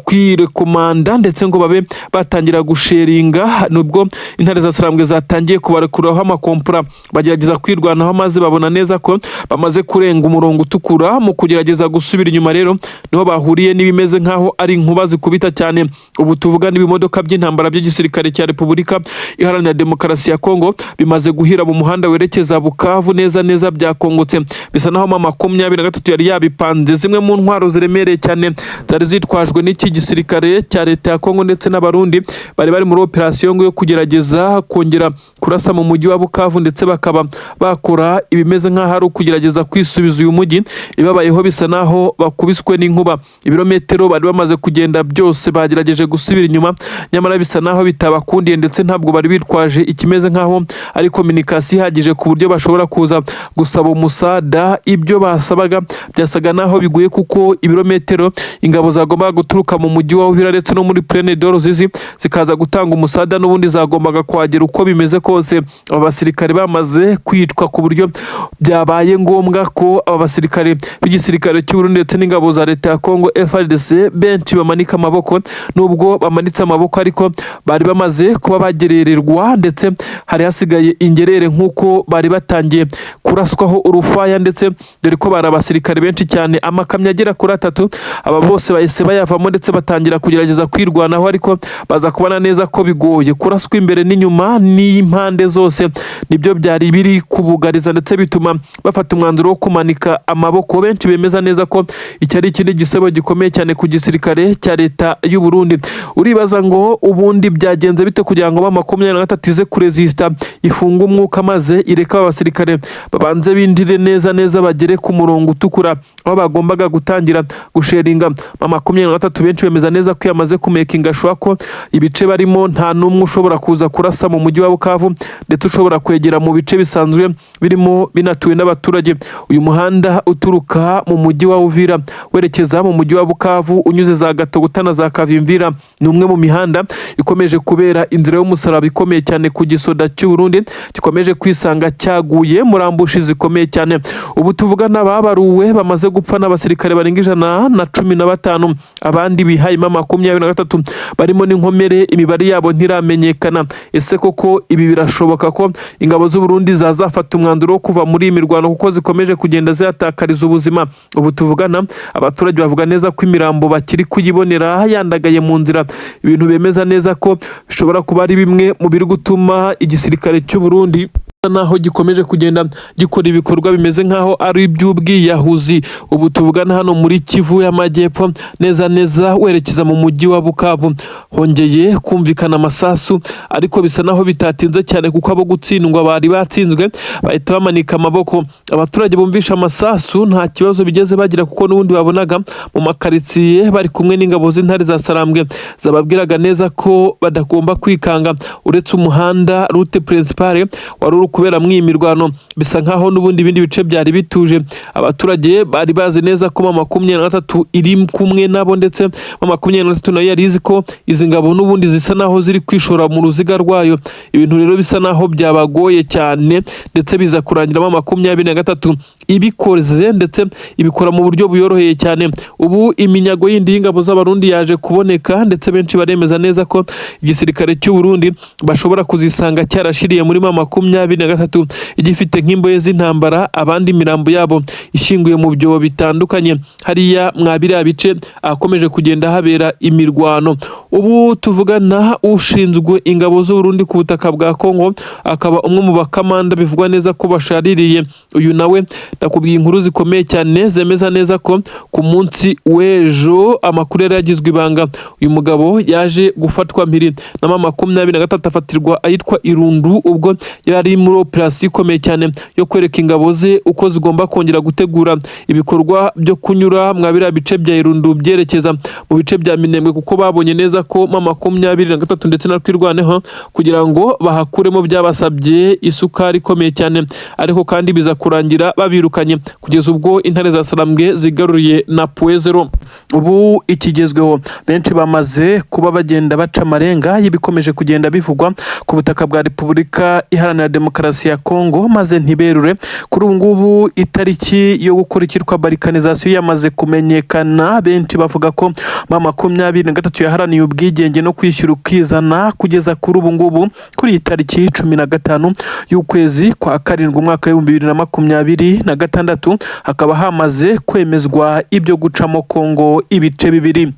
kwirekomanda, ndetse ngo babe batangira gusheringa, nubwo intare za Sarambwe zatangiye kubarekuraho amakompura bagerageza kwirwanaho, maze babona neza ko bamaze kurenga umurongo utukura mu kugerageza gusubira inyuma. Rero niho bahuriye n'ibimeze nkaho ari inkuba zikubita cyane. Ubu tuvuga n'ibimodoka by'intambara by'igisirikare cya Repubulika Iharanira Demokarasi ya Congo bimaze guhira mu muhanda werekeza Bukavu, neza byakongotse. Bisa naho MA23 yari yabipanze. Zimwe mu ntwaro ziremereye cyane zari zitwajwe n'iki gisirikare cya leta ya Congo ndetse n'Abarundi bari muri operation yo kugerageza kongera kurasa mu mujyi wa Bukavu, ndetse bakaba bakora ibimeze nkaho ari ukugerageza kwisubiza uyu mujyi. Ibabayeho bisa naho bakubiswe n'inkuba. Ibirometero bari bamaze kugenda byose bagerageje gusubira inyuma, nyamara bisa naho bitabakundiye, ndetse ntabwo bari bitwaje ikimeze nkaho ari communication ihagije ku buryo bashobora kuza gusaba umusada. Ibyo basabaga byasaga naho biguye, kuko ibirometero ingabo zagombaga guturuka mu mujyi wa Uvira ndetse no muri Plaine d'Ruzizi zikaza gutanga umusada, n'ubundi zagombaga kwagera uko bimeze kose. Aba basirikare bamaze kwicwa ku buryo byabaye ngombwa ko aba basirikare b'igisirikare cy'u Burundi ndetse n'ingabo za leta ya Congo FARDC benshi bamanika amaboko. Nubwo bamanitse amaboko, ariko bari bamaze kuba bagerererwa, ndetse hari hasigaye ingerere nk'uko bari batangiye kuraswaho urufaya, ndetse dore ko bari abasirikare benshi cyane, amakamyo agera kuri 3. Aba bose bahise bayavamo ndetse batangira kugerageza kwirwanaho, ariko baza kubona neza ko bigoye. Kuraswa imbere n'inyuma n'impande zose nibyo byari biri kubugariza, ndetse bituma bafata umwanzuro wo kumanika amaboko. Benshi bemeza neza ko iki ari ikindi gisebo gikomeye cyane ku gisirikare cya leta y'u Burundi. Uribaza ngo ubundi byagenze bite kugira ngo MA23 ize kuresista, ifunga umwuka, maze ireka abasirikare babanze bindire neza bagere ku murongo utukura aho bagombaga gutangira gusheringa. MA23 benshi bemeza neza ko yamaze kumekinga shwa ko ibice barimo nta numwe ushobora kuza kurasa mu mujyi wa Bukavu, ndetse ushobora kwegera mu bice bisanzwe birimo binatuwe n'abaturage. Uyu muhanda uturuka mu mujyi wa Uvira werekeza mu mujyi wa Bukavu unyuze za Gatogota na za Kavimvira, ni umwe mu mihanda ikomeje kubera inzira y'umusaraba ikomeye cyane ku gisoda cy'u Burundi, gikomeje kwisanga cyaguye muri ambushi zikomeye cyane. Ubu tuvuga n'ababaruwe bamaze gupfa n'abasirikare barenga 115 abandi bihaye MA23 barimo n'inkomere imibare yabo ntiramenyekana. Ese koko ibi birashoboka ko ingabo z'u Burundi zazafata umwanzuro wo kuva muri imirwano kuko zikomeje kugenda zihatakariza ubuzima? Ubu tuvugana abaturage bavuga neza ko imirambo bakiri kuyibonera yandagaye mu nzira, ibintu bemeza neza ko bishobora kuba ari bimwe mu biri gutuma igisirikare cy'u Burundi naho gikomeje kugenda gikora ibikorwa bimeze nkaho ari iby'ubwiyahuzi. Ubu tuvugana hano muri Kivu y'Amajyepfo neza werekeza mu mujyi wa Bukavu hongeye kumvikana amasasu, ariko bisa naho bitatinze cyane kuko abo gutsindwa bari batsinzwe bahita bamanika amaboko. Abaturage bumvisha amasasu nta kibazo bigeze bagira kuko n'ubundi babonaga mu makaritsiye bari kumwe n'ingabo z'intare za Sarambwe zababwiraga neza ko badagomba kwikanga. Uretse umuhanda route principale wari kubera mwimirwano, bisa nkaho n'ubundi bindi bice byari bituje. Abaturage bari bazi neza ko MA23 iri kumwe nabo, ndetse MA23 nayo yari izi ko izi ngabo n'ubundi zisa naho ziri kwishora mu ruziga rwayo. Ibintu rero bisa naho byabagoye cyane, ndetse biza kurangira MA23 ibikoze ndetse ibikora mu buryo buyoroheye cyane. Ubu iminyago yindi y'ingabo z'abarundi yaje kuboneka, ndetse benshi baremeza neza ko igisirikare cy'u Burundi bashobora kuzisanga cyarashiriye muri MA23 igifite nk'imboye z'intambara, abandi imirambo yabo ishinguye mu byobo bitandukanye hariya mwabiriya bice akomeje kugenda habera imirwano. Ubu tuvugana ushinzwe ingabo z'u Burundi ku butaka bwa Congo akaba umwe mu bakamanda bivugwa neza ko bashaririye. Uyu nawe nakubwiye inkuru zikomeye cyane zemeza neza ko ku munsi w'ejo amakuru yari yagizwe ibanga. Uyu mugabo yaje gufatwa mpiri na MA23 afatirwa ahitwa Irundu, ubwo yari muri operasiyo ikomeye cyane yo kwereka ingabo ze uko zigomba kongera gutegura ibikorwa byo kunyura mwabiriya bice bya Irundu byerekeza mu bice bya Minembwe, kuko babonye neza ko MA23 ndetse na Kwirwaneho kugira ngo bahakuremo byabasabye isukari ikomeye cyane, ariko kandi biza kurangira babirukanye kugeza ubwo intare za Sarambwe zigaruriye na Puezero. Ubu ikigezweho benshi bamaze kuba bagenda baca amarenga y'ibikomeje kugenda bivugwa ku butaka bwa Repubulika Iharanira Demokarasi ya Congo, maze ntiberure. Kuri ubu ngubu itariki yo gukora ikitwa balkanization yamaze kumenyekana. Benshi bavuga ko MA23 yaharaniye ubwigenge no kwishyura ukizana kugeza kuri ubu ngubu kuri itariki 15 y'ukwezi kwa karindwi umwaka wa 2026 hakaba hamaze kwemezwa ibyo gucamo Congo ibice bibiri.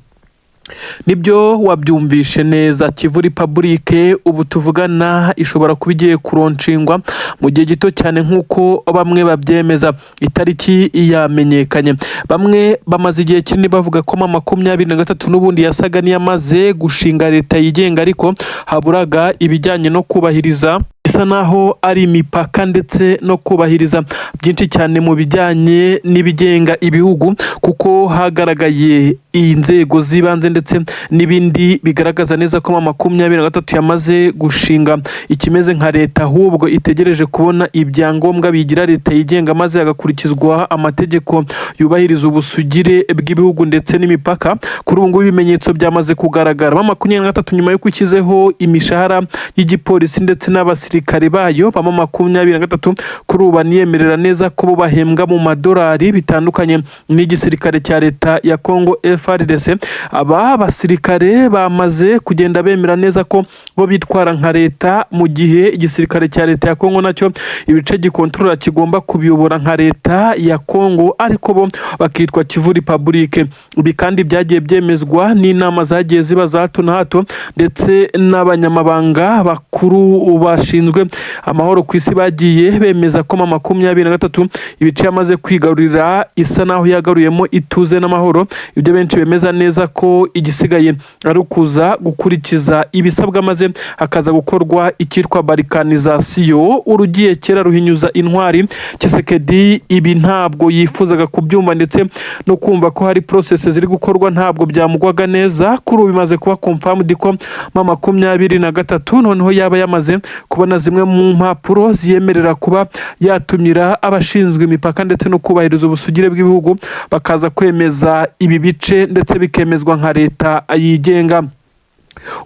Nibyo wabyumvishe neza, Kivu Republique ubu tuvugana ishobora kuba igiye kuronshingwa mu gihe gito cyane nk'uko bamwe babyemeza. Itariki yamenyekanye, bamwe bamaze igihe kinini bavuga ko MA23 n'ubundi yasaga niyamaze gushinga leta yigenga, ariko haburaga ibijyanye no kubahiriza isa naho ari imipaka ndetse no kubahiriza byinshi cyane mu bijyanye n'ibigenga ibihugu, kuko hagaragaye inzego z'ibanze ndetse n'ibindi bigaragaza neza ko MA23 yamaze gushinga ikimeze nka leta, ahubwo itegereje kubona ibyangombwa bigira leta yigenga maze hagakurikizwa amategeko yubahiriza ubusugire bw'ibihugu ndetse n'imipaka. Kuri ubu ngubu ibimenyetso byamaze kugaragara. MA23 nyuma yo kukizeho imishahara y'igipolisi ndetse n'abasirikare bayo, MA23 kuri ubu baniyemerera neza ko bo bahembwa mu madolari bitandukanye n'igisirikare cya leta ya Congo FARDC. Aba basirikare bamaze kugenda bemera neza ko bo bitwara nka leta, mu gihe igisirikare cya leta ya Congo nacyo ibice gikontrola kigomba kubiyobora nka leta ya Congo, ariko bo bakitwa Kivu Republique. Ibi kandi byagiye byemezwa n'inama zagiye ziba za hato na hato ndetse n'abanyamabanga bakuru bashinzwe amahoro ku isi bagiye bemeza ko MA23 ibice yamaze kwigarurira isa naho yagaruyemo ituze n'amahoro. Ibyo benshi bemeza neza ko igisigaye ari ukuza gukurikiza ibisabwa maze hakaza gukorwa ikitwa balkanization. Urugiye kera ruhinyuza intwari. Tshisekedi ibi ntabwo yifuzaga kubyumva ndetse no kumva ko hari process ziri gukorwa ntabwo byamugwaga neza. Kuri ubu bimaze kuba confirmed ko MA23 noneho yaba yamaze kubona zimwe mu mpapuro ziyemerera kuba yatumira abashinzwe imipaka ndetse no kubahiriza ubusugire bw'ibihugu bakaza kwemeza ibi bice ndetse bikemezwa nka leta yigenga.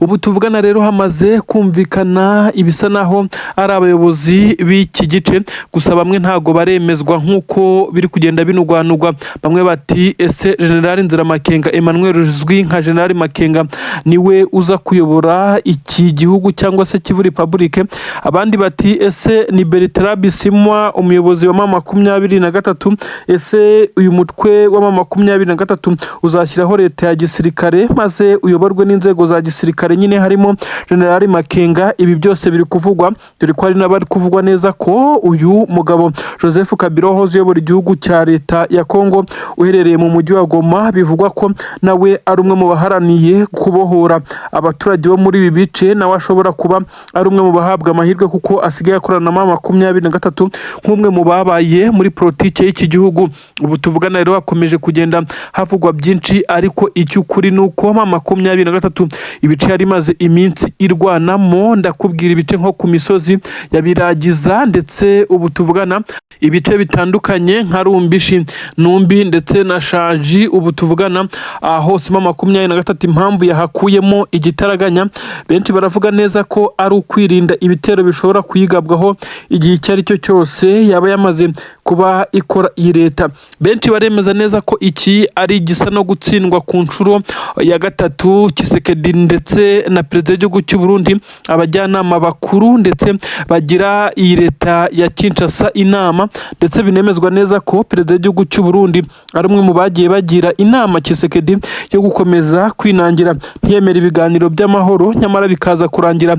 ubu tuvugana rero hamaze kumvikana ibisa naho ari abayobozi b'iki gice, gusa bamwe ntago baremezwa nk'uko biri kugenda binugwanugwa. Bamwe bati ese General Nziramakenga Emmanuel uzwi nka General Makenga niwe uza kuyobora iki gihugu cyangwa se Kivu Republic. Abandi bati ese ni Bertrand Bisimwa umuyobozi wa MA23, ese uyu mutwe wa MA23 uzashyiraho leta ya gisirikare maze uyoborwe n'inzego za gisirikare nyine harimo General Makenga. Ibi byose biri kuvugwa, dore ko ari n'abari kuvugwa neza ko uyu mugabo Joseph Kabila wahoze uyobora igihugu cya leta ya Congo uherereye mu mujyi wa Goma, bivugwa ko nawe ari umwe mu baharaniye kubohora abaturage bo muri ibi bice, nawe ashobora kuba ari umwe mu bahabwa amahirwe kuko asigaye akorana na MA23 nk'umwe mu babaye muri politike y'iki gihugu. Ubu tuvugana rero hakomeje kugenda havugwa byinshi, ariko icy'ukuri ni uko MA23 ibice yari imaze iminsi irwanamo, ndakubwira ibice nko ku misozi ya Biragiza ndetse ubu tuvugana ibice bitandukanye nka Rumbishi, Numbi ndetse na Shaji. Ubu tuvugana hose MA23 impamvu yahakuyemo igitaraganya, benshi baravuga neza ko ari ukwirinda ibitero bishobora kuyigabwaho igihe icyo ari cyo cyose yaba yamaze kuba ikora iyi leta. Benshi baremeza neza ko iki ari igisa no gutsindwa ku nshuro ya gatatu Tshisekedi ndetse na perezida w'igihugu cy'u Burundi, abajyanama bakuru ndetse bagira iyi leta ya Kinshasa inama, ndetse binemezwa neza ko perezida w'igihugu cy'u Burundi ari umwe mu bagiye bagira inama Tshisekedi yo gukomeza kwinangira ntiyemera ibiganiro by'amahoro, nyamara bikaza kurangira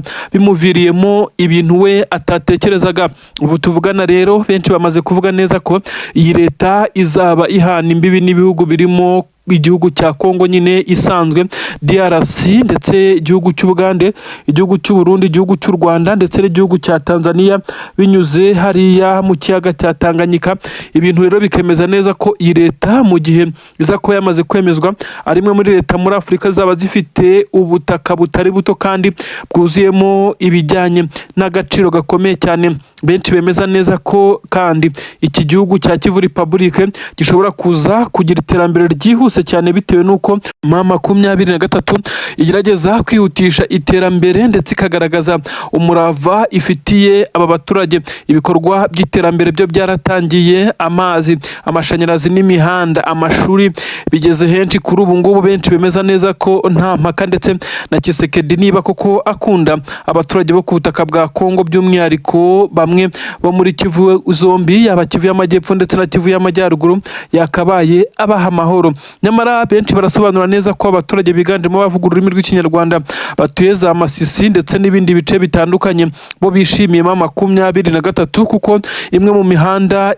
bimuviriyemo ibintu we atatekerezaga. Ubu tuvugana rero benshi bamaze kuvuga neza ko iyi leta izaba ihana imbibi n'ibihugu birimo igihugu cya Congo nyine isanzwe, DRC ndetse igihugu cy'Ubugande, igihugu cy'u Burundi, igihugu cy'u Rwanda ndetse n'igihugu cya Tanzania binyuze hariya mu kiyaga cya Tanganyika. Ibintu rero bikemeza neza ko iyi leta mu gihe iza ko yamaze kwemezwa ari imwe muri leta muri Afurika zaba zifite ubutaka butari buto kandi bwuzuyemo ibijyanye n'agaciro gakomeye cyane. Benshi bemeza neza ko kandi iki gihugu cya Kivu Republic gishobora kuza kugira iterambere ryihuse cyane bitewe nuko MA23 igerageza kwihutisha iterambere ndetse ikagaragaza umurava ifitiye aba baturage. Ibikorwa by'iterambere byo byaratangiye, amazi, amashanyarazi n'imihanda, amashuri bigeze henshi kuri ubu ngubu. Benshi bemeza neza ko nta mpaka, ndetse na Tshisekedi niba koko akunda abaturage bo ku butaka bwa Congo, by'umwihariko bamwe bo muri Kivu zombi, yaba Kivu y'Amajyepfo ndetse na Kivu y'Amajyaruguru, yakabaye abaha amahoro. Nyamara benshi barasobanura neza ko abaturage biganjemo bavuga ururimi rw'Ikinyarwanda batuye za Masisi ndetse n'ibindi bice bitandukanye bo bishimiye MA23 kuko imwe mu mihanda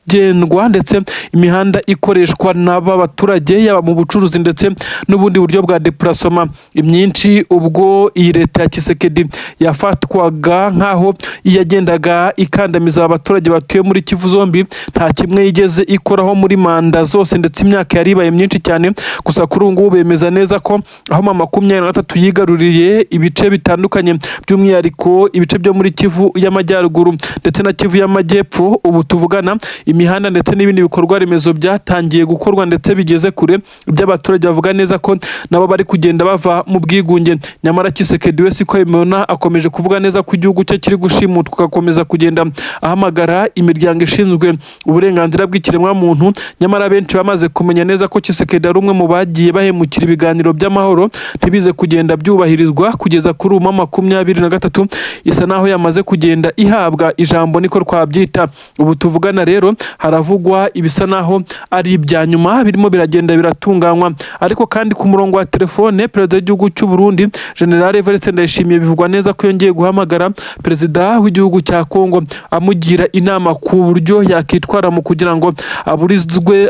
gendwa ndetse imihanda ikoreshwa n'aba baturage yaba mu bucuruzi ndetse n'ubundi buryo bwa deplacement imyinshi. Ubwo iyi leta ya Tshisekedi yafatwaga nkaho yagendaga ikandamiza abaturage batuye muri Kivu zombi, nta kimwe yigeze ikoraho muri manda zose ndetse imyaka yari ibaye myinshi cyane. Gusa kuri ubu ngubu bemeza neza ko aho MA23 yigaruriye ibice bitandukanye, by'umwihariko ibice byo muri Kivu y'Amajyaruguru ndetse na Kivu y'Amajyepfo, ubu tuvugana imihanda ndetse n'ibindi bikorwa remezo byatangiye gukorwa ndetse bigeze kure. By'abaturage bavuga neza ko nabo bari kugenda bava mu bwigunge. Nyamara Tshisekedi we siko yemona, akomeje kuvuga neza ko igihugu cye kiri gushimutwa, agakomeza kugenda ahamagara imiryango ishinzwe uburenganzira bw'ikiremwa muntu. Nyamara benshi bamaze kumenya neza ko Tshisekedi ari umwe mu bagiye bahemukira ibiganiro by'amahoro ntibize kugenda byubahirizwa. Kugeza kuri ubu MA23 isa naho yamaze kugenda ihabwa ijambo, niko twabyita. Ubu tuvugana rero haravugwa ibisa naho ari ibya nyuma birimo biragenda biratunganywa, ariko kandi ku murongo wa telefone perezida w'igihugu cy'u Burundi General Evariste Ndayishimiye bivugwa neza ko yongeye guhamagara perezida w'igihugu cya Congo amugira inama ku buryo yakitwara mu kugira ngo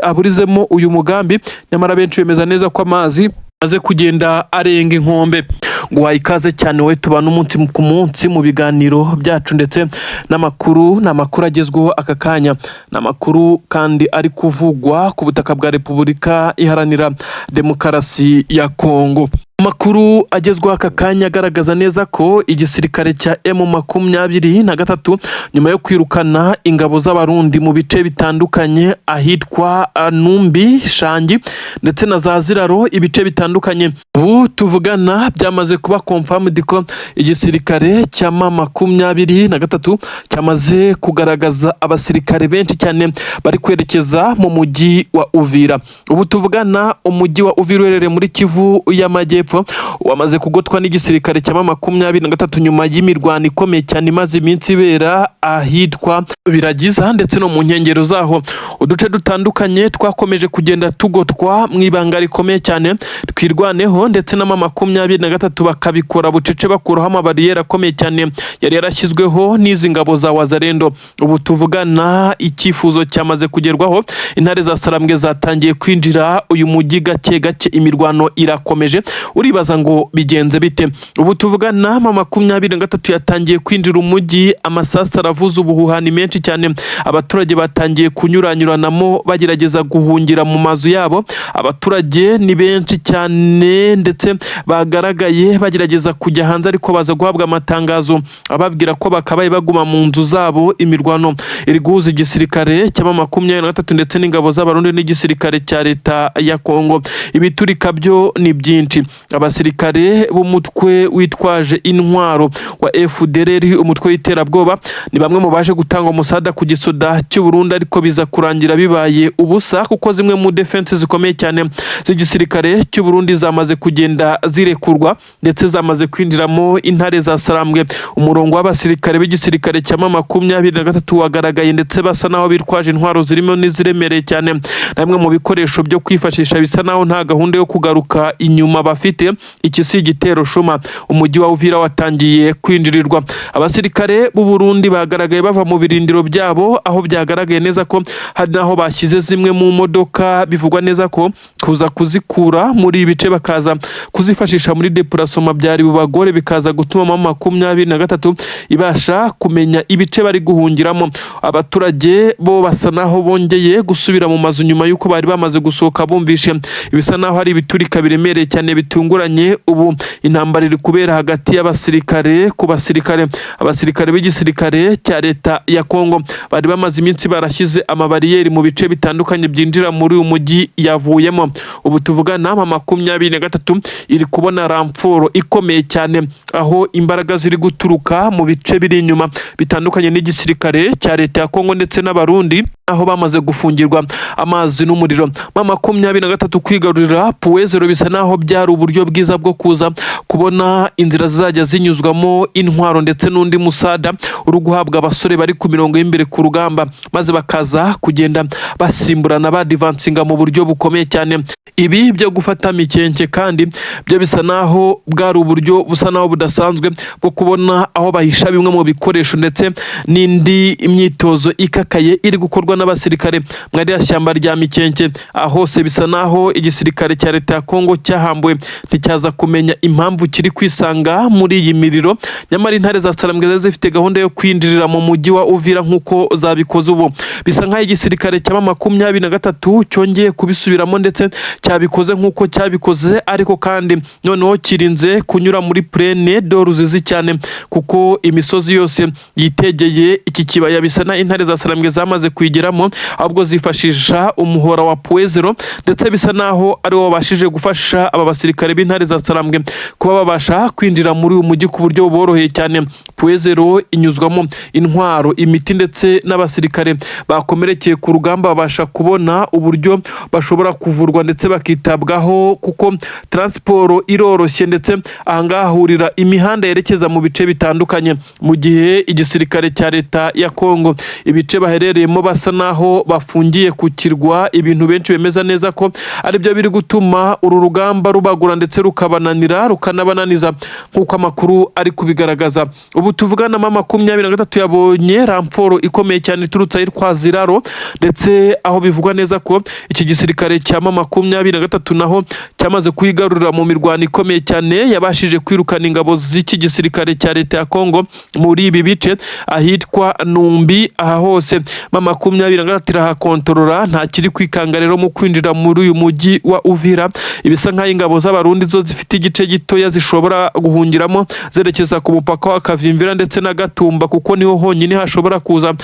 aburizemo uyu mugambi. Nyamara benshi bemeza neza ko amazi aze kugenda arenga inkombe. Ngo ikaze cyane we tubana umunsi ku munsi mu biganiro byacu ndetse n'amakuru agezweho aka kanya, n'amakuru kandi ari kuvugwa ku butaka bwa Repubulika Iharanira Demokarasi ya Congo. Amakuru agezweho aka kanya agaragaza neza ko igisirikare cya M23 nyuma yo kwirukana ingabo z'abarundi mu bice bitandukanye ahitwa Numbi, Shangi ndetse na za Ziraro, ibice bitandukanye. Ubu tuvugana byamaze kuba confirmed ko igisirikare cya M23 cyamaze kugaragaza abasirikare benshi cyane bari kwerekeza mu mujyi wa Uvira. Ubu tuvugana umujyi wa Uvira uherereye muri Kivu y'Amajyepfo wamaze kugotwa n'igisirikare cya M23 nyuma y'imirwano ikomeye cyane imaze iminsi ibera ahitwa Biragiza ndetse no mu nkengero zaho. Uduce dutandukanye twakomeje kugenda tugotwa mu ibanga rikomeye cyane twirwaneho, ndetse na M23 bakabikora bucece bakuraho amabariyeri akomeye cyane yari yarashyizweho n'izi ngabo za Wazalendo. Ubu tuvugana icyifuzo cyamaze kugerwaho, intare za Sarambwe zatangiye kwinjira uyu mujyi gake gake, imirwano irakomeje. Uribaza ngo bigenze bite? Ubu tuvugana M23 yatangiye kwinjira umujyi, amasasa aravuza, ubuhuhani menshi cyane, abaturage batangiye kunyuranyuranamo bagerageza guhungira mu mazu yabo. Abaturage ni benshi cyane ndetse bagaragaye bagerageza kujya hanze, ariko baza guhabwa amatangazo ababwira ko bakabaye baguma mu nzu zabo. Imirwano iri guhuza igisirikare cya M23 ndetse n'ingabo z'abarundi n'igisirikare cya leta ya Congo. Ibiturika byo ni byinshi. Abasirikare b'umutwe witwaje intwaro wa FDLR, umutwe w'iterabwoba, ni bamwe mu baje gutanga umusada ku gisoda cy'u Burundi, ariko biza kurangira bibaye ubusa kuko zimwe mu defense zikomeye cyane z'igisirikare cy'u Burundi zamaze kugenda zirekurwa ndetse zamaze kwinjiramo intare za Sarambwe. Umurongo w'abasirikare b'igisirikare cya M23 wagaragaye, ndetse basa naho bitwaje intwaro zirimo n'iziremereye cyane, namwe mu bikoresho byo kwifashisha bisa naho nta gahunda yo kugaruka inyuma bafite. Iki si igitero shuma. Umujyi wa Uvira watangiye kwinjirirwa. Abasirikare b'u Burundi bagaragaye bava mu birindiro byabo, aho byagaragaye neza ko hari naho bashyize zimwe mu modoka, bivugwa neza ko kuza kuzikura muri ibice bakaza kuzifashisha muri dipromacy byari bubagore, bikaza gutuma M23 ibasha kumenya ibice bari guhungiramo. Abaturage bo basa naho bongeye gusubira mu mazu nyuma yuko bari bamaze gusohoka bumvishe ibisa naho hari ibiturika biremereye cyane bitunguranye. Ubu intambara iri kubera hagati y'abasirikare ku basirikare. Abasirikare b'igisirikare cya leta ya Congo bari bamaze iminsi barashyize amabariyeri mu bice bitandukanye byinjira muri uyu mujyi yavuyemo. Ubu tuvugana M23 iri kubona ramforo ikomeye cyane, aho imbaraga ziri guturuka mu bice biri inyuma bitandukanye n'igisirikare cya leta ya Congo ndetse n'abarundi, aho bamaze gufungirwa amazi n'umuriro. M23 kwigarurira Puezero bisa naho byari uburyo bwiza bwo kuza kubona inzira zizajya zinyuzwamo intwaro ndetse n'undi musada uri guhabwa abasore bari ku mirongo y'imbere ku rugamba, maze bakaza kugenda basimburana badivansinga mu buryo bukomeye cyane. Ibi byo gufata mikenke kandi byo bisa naho bwari uburyo busa naho budasanzwe bwo kubona aho bahisha bimwe mu bikoresho ndetse n'indi imyitozo ikakaye iri gukorwa n'abasirikare mwari yashyamba rya mikenke. Hose bisa naho igisirikare cya leta ya Congo cyahambuwe, nticyaza kumenya impamvu kiri kwisanga muri iyi miriro. Nyamara intare za Sarambwe zifite gahunda yo kwinjirira mu mujyi wa Uvira nk'uko zabikoze. Ubu bisa nk'aho igisirikare cya M23 cyongeye kubisubiramo ndetse cyabikoze nk'uko cyabikoze, ariko kandi noneho kirinze kunyura muri plene doruzizi cyane, kuko imisozi yose yitegeye iki kibaya bisa na intare za Sarambwe zamaze kuyigeramo, ahubwo zifashisha umuhora wa Puezero, ndetse bisa naho ari wo babashije gufasha aba basirikare b'intare za Sarambwe kuba babasha kwinjira muri uyu mujyi ku buryo buboroheye cyane. Puezero inyuzwamo intwaro, imiti ndetse n'abasirikare bakomerekeye ku rugamba babasha kubona uburyo bashobora kuvurwa ndetse bakitabwaho, kuko transport iroroshye, ndetse ahangaha hurira imihanda yerekeza mu bice bitandukanye. Mu gihe igisirikare cya leta ya Congo ibice baherereyemo basa naho bafungiye ku kirwa, ibintu benshi bemeza neza ko ari byo biri gutuma uru rugamba rubagura ndetse rukabananira rukanabananiza, nk'uko amakuru ari kubigaragaza. Ubu tuvugana M23 yabonye ramforo ikomeye cyane iturutse ahitwa Ziraro, ndetse aho bivugwa neza ko iki gisirikare cya M23 naho cyamaze kuyigarurira mu mirwano ikomeye cyane, yabashije kwirukana ingabo z'iki gisirikare cya leta ya Congo muri ibi bice ahitwa Numbi. Aha hose M23 M23 irahakontorora nta kiri kwikanga rero mu kwinjira muri uyu mujyi wa Uvira. Ibisa nk'aho ingabo z'abarundi zo zifite igice gitoya zishobora guhungiramo zerekeza ku mupaka wa Kavimvira ndetse na Gatumba, kuko niho honyine hashobora kuza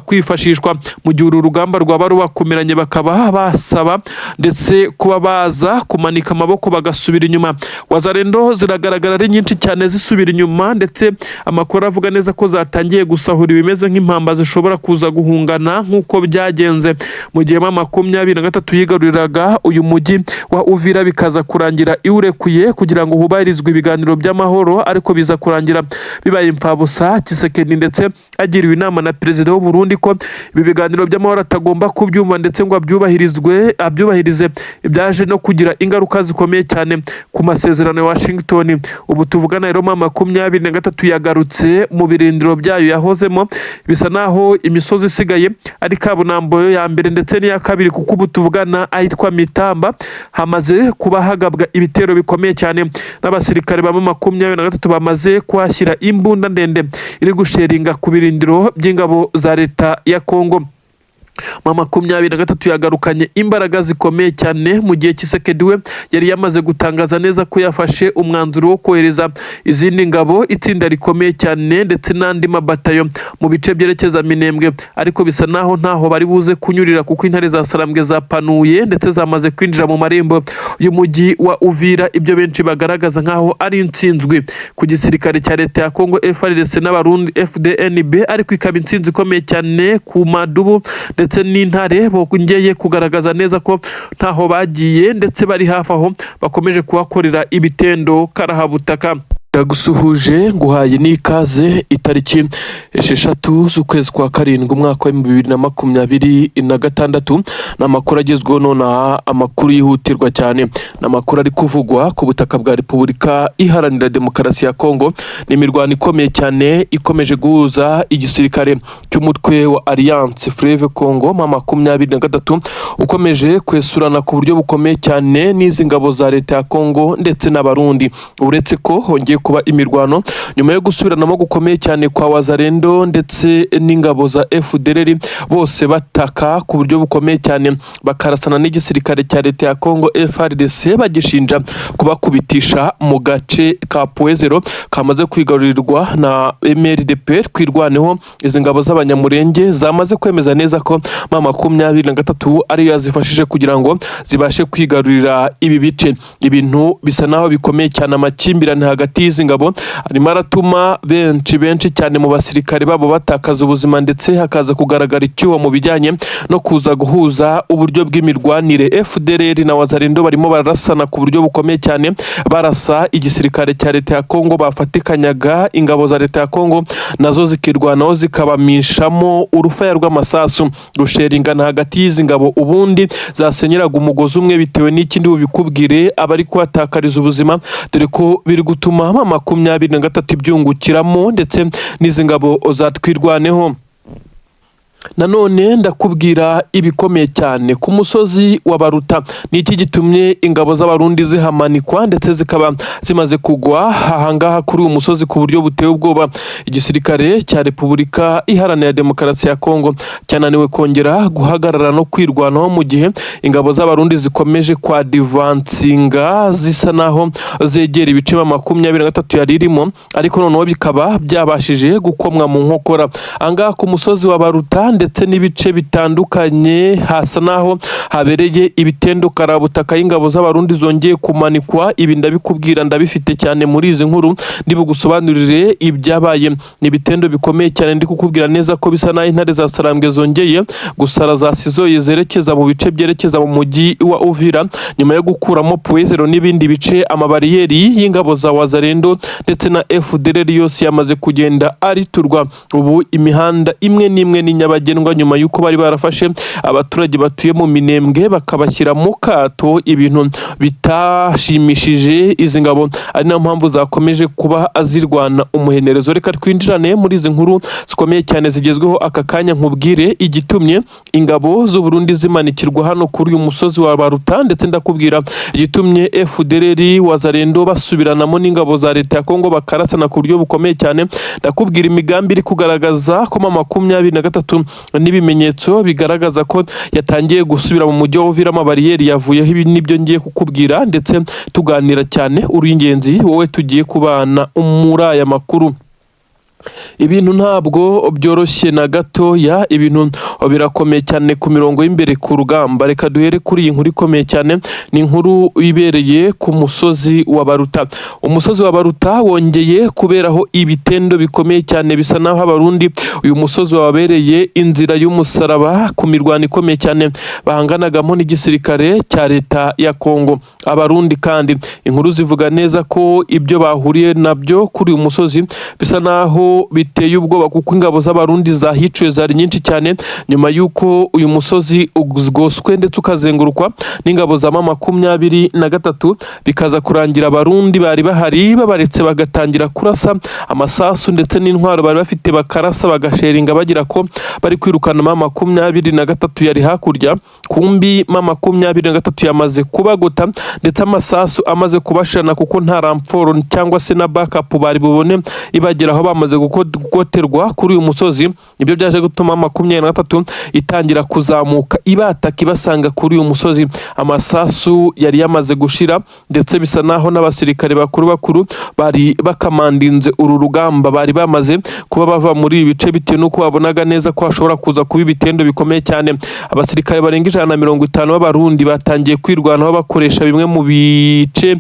kwifashishwa mu gihe uru rugamba rwaba rubakomeranye, bakaba basaba ndetse kuba baza kumanika amaboko bagasubira inyuma. Wazalendo ziragaragara ari nyinshi cyane zisubira inyuma, ndetse amakuru avuga neza ko zatangiye gusahura ibimeze nk'impamba zishobora kuza guhungana nk'uko byagenze mu gihe M23 yigaruriraga uyu mujyi wa Uvira, bikaza kurangira iwurekuye kugira ngo hubahirizwe ibiganiro by'amahoro, ariko biza kurangira bibaye impfabusa. Tshisekedi ndetse agiriwe inama na perezida w'u Burundi ko ibi biganiro by'amahoro atagomba kubyumva ndetse ngo abyubahirize, ibyaje no kugira ingaruka zikomeye cyane ku masezerano ya Washington. Ubu tuvugana rero M23 yagarutse mu birindiro byayo yahozemo, bisa naho imisozi isigaye ari kabunambo ya mbere ndetse n'iya kabiri, kuko ubu tuvugana ahitwa Mitamba hamaze kuba hagabwa ibitero bikomeye cyane n'abasirikare ba M23 bamaze kuhashyira imbunda ndende iri gusheringa ku birindiro by'ingabo za leta ya Congo. M23 yagarukanye imbaraga zikomeye cyane mu gihe Tshisekedi we yari yamaze gutangaza neza ko yafashe umwanzuro wo kohereza izindi ngabo, itsinda rikomeye cyane ndetse n'andi mabatayo mu bice byerekeza Minembwe, ariko bisa naho ntaho bari buze kunyurira kuko intare za Sarambwe zapanuye ndetse zamaze kwinjira mu marembo y'umujyi wa Uvira, ibyo benshi bagaragaza nkaho ari intsinzwi ku gisirikare cya leta ya Congo FARDC n'abarundi FDNB, ariko ikaba intsinzi ikomeye cyane ku madubu ndetse n'intare bongeye kugaragaza neza ko ntaho bagiye ndetse bari hafi aho bakomeje kuhakorera ibitendo karahabutaka. Ndagusuhuje nguhaye n'ikaze itariki 6 z'ukwezi kwa karindwi umwaka wa 2026 n'amakuru agezweho nona, amakuru yihutirwa cyane n'amakuru ari kuvugwa ku butaka bwa Repubulika Iharanira Demokarasi ya Congo. N'imirwano ikomeye cyane ikomeje guhuza igisirikare cy'umutwe wa Alliance Fleuve Congo M23 ukomeje kwesurana ku buryo bukomeye cyane n'izi ngabo za leta ya Congo ndetse n'abarundi, uretse ko hongeye kuba imirwano nyuma yo gusubiranamo gukomeye cyane kwa Wazalendo ndetse n'ingabo za FDLR, bose bataka ku buryo bukomeye cyane bakarasana n'igisirikare cya leta ya Congo FARDC bagishinja kubakubitisha mu gace ka Puezero kamaze kwigarurirwa na MLDP twirwaneho. Izi ngabo z'abanyamurenge zamaze kwemeza neza ko M23 ariyo yazifashije kugira ngo zibashe kwigarurira ibi bice. Ibintu bisa naho bikomeye cyane, amakimbirane hagati y'izi ngabo arimo aratuma benshi cyane mu basirikare babo batakaza ubuzima, ndetse hakaza kugaragara icyuho mu bijyanye no kuza guhuza uburyo bw'imirwanire. FDLR na Wazalendo barimo barasana ku buryo bukomeye cyane, barasa igisirikare cya leta ya Congo, bafatikanyaga ingabo za leta ya Congo nazo zikirwanaho zikabamishamo urufaya rw'amasasu rusheringana hagati y'izi ngabo, ubundi zasenyeraga umugozi umwe bitewe n'ikindi bubikubwire abari kuhatakariza ubuzima, dore ko biri gutuma M23 ibyungukiramo ndetse n'izi ngabo zatwirwaneho. Nanone ndakubwira ibikomeye cyane ku musozi wa Baruta. Ni iki gitumye ingabo z'abarundi zihamanikwa ndetse zikaba zimaze kugwa ahangaha kuri uyu musozi ku buryo buteye ubwoba? Igisirikare cya Repubulika Iharanira Demokarasi ya Congo cyananiwe kongera guhagarara no kwirwanaho mu gihe ingabo z'abarundi zikomeje kwa divansinga zisa naho zegera ibice M23 yari irimo, ariko noneho bikaba byabashije gukomwa mu nkokora. Angaha ku musozi wa Baruta ndetse n'ibice bitandukanye hasa naho habereye ibitendo karabutaka y'ingabo z'abarundi zongeye kumanikwa. Ibi ndabikubwira ndabifite cyane muri izi nkuru ndibugusobanurire ibyabaye. Ni ibitendo bikomeye cyane, ndi kukubwira neza ko bisa naho intare za Sarambwe zongeye gusara zasizoye zerekeza mu bice byerekeza mu mujyi wa Uvira nyuma yo gukuramo Puezero n'ibindi bice. Amabariyeri y'ingabo za Wazalendo ndetse na FDLR yose yamaze kugenda ariturwa. Ubu imihanda imwe n'imwe ni nyabagendwa nyuma yuko bari barafashe abaturage batuye mu Minembwe bakabashyira mu kato, ibintu bitashimishije izi ngabo, ari nayo mpamvu zakomeje kuba azirwana umuhenerezo. Reka twinjirane muri izi nkuru zikomeye cyane zigezweho aka kanya, nkubwire igitumye ingabo z'u Burundi zimanikirwa hano kuri uyu musozi wa Baruta, ndetse ndakubwira igitumye FDLR Wazalendo basubiranamo n'ingabo za leta ya Congo bakarasana ku buryo bukomeye cyane. Ndakubwira imigambi iri kugaragaza ko M23 n'ibimenyetso bigaragaza ko yatangiye gusubira mu mujyi wa Uvira. Amabariyeri yavuyeho. Ibi nibyo ngiye kukubwira ndetse tuganira cyane uri ingenzi wowe tugiye kubana muri aya makuru. Ibintu ntabwo byoroshye na gatoya, ibintu birakomeye cyane ku mirongo y'imbere ku rugamba. Reka duhere kuri iyi nkuru ikomeye cyane, ni inkuru ibereye ku musozi wa Baruta. Umusozi wa Baruta wongeye kuberaho ibitendo bikomeye cyane, bisa naho abarundi uyu musozi wabereye inzira y'umusaraba ku mirwano ikomeye cyane bahanganagamo n'igisirikare cya leta ya Congo. Abarundi kandi inkuru zivuga neza ko ibyo bahuriye nabyo kuri uyu musozi bisa naho biteye ubwoba, kuko ingabo z'abarundi zahiciwe zari nyinshi cyane nyuma y'uko uyu musozi ugoswe ndetse ukazengurukwa n'ingabo za MA23, bikaza kurangira abarundi bari bahari babaretse bagatangira kurasa amasasu ndetse n'intwaro bari bafite, bakarasa bagasheringa bagira ko bari kwirukana MA23 yari hakurya. Kumbi MA23 yamaze kubagota ndetse amasasu amaze kubashana, kuko nta ramforo cyangwa se na backup bari bubone ibageraho bamaze gukoterwa kuri uyu musozi. Ibyo byaje gutuma MA23 itangira kuzamuka ibataka ibasanga kuri uyu musozi. Amasasu yari yamaze gushira ndetse bisa naho n'abasirikare bakuru bari bakamandinze uru rugamba bari bamaze kuba bava muri ibi bice, bitewe n'uko babonaga neza ko hashobora kuza kuba ibitendo bikomeye cyane. Abasirikare barenga 150 b'abarundi batangiye kwirwanaho bakoresha bimwe mu bice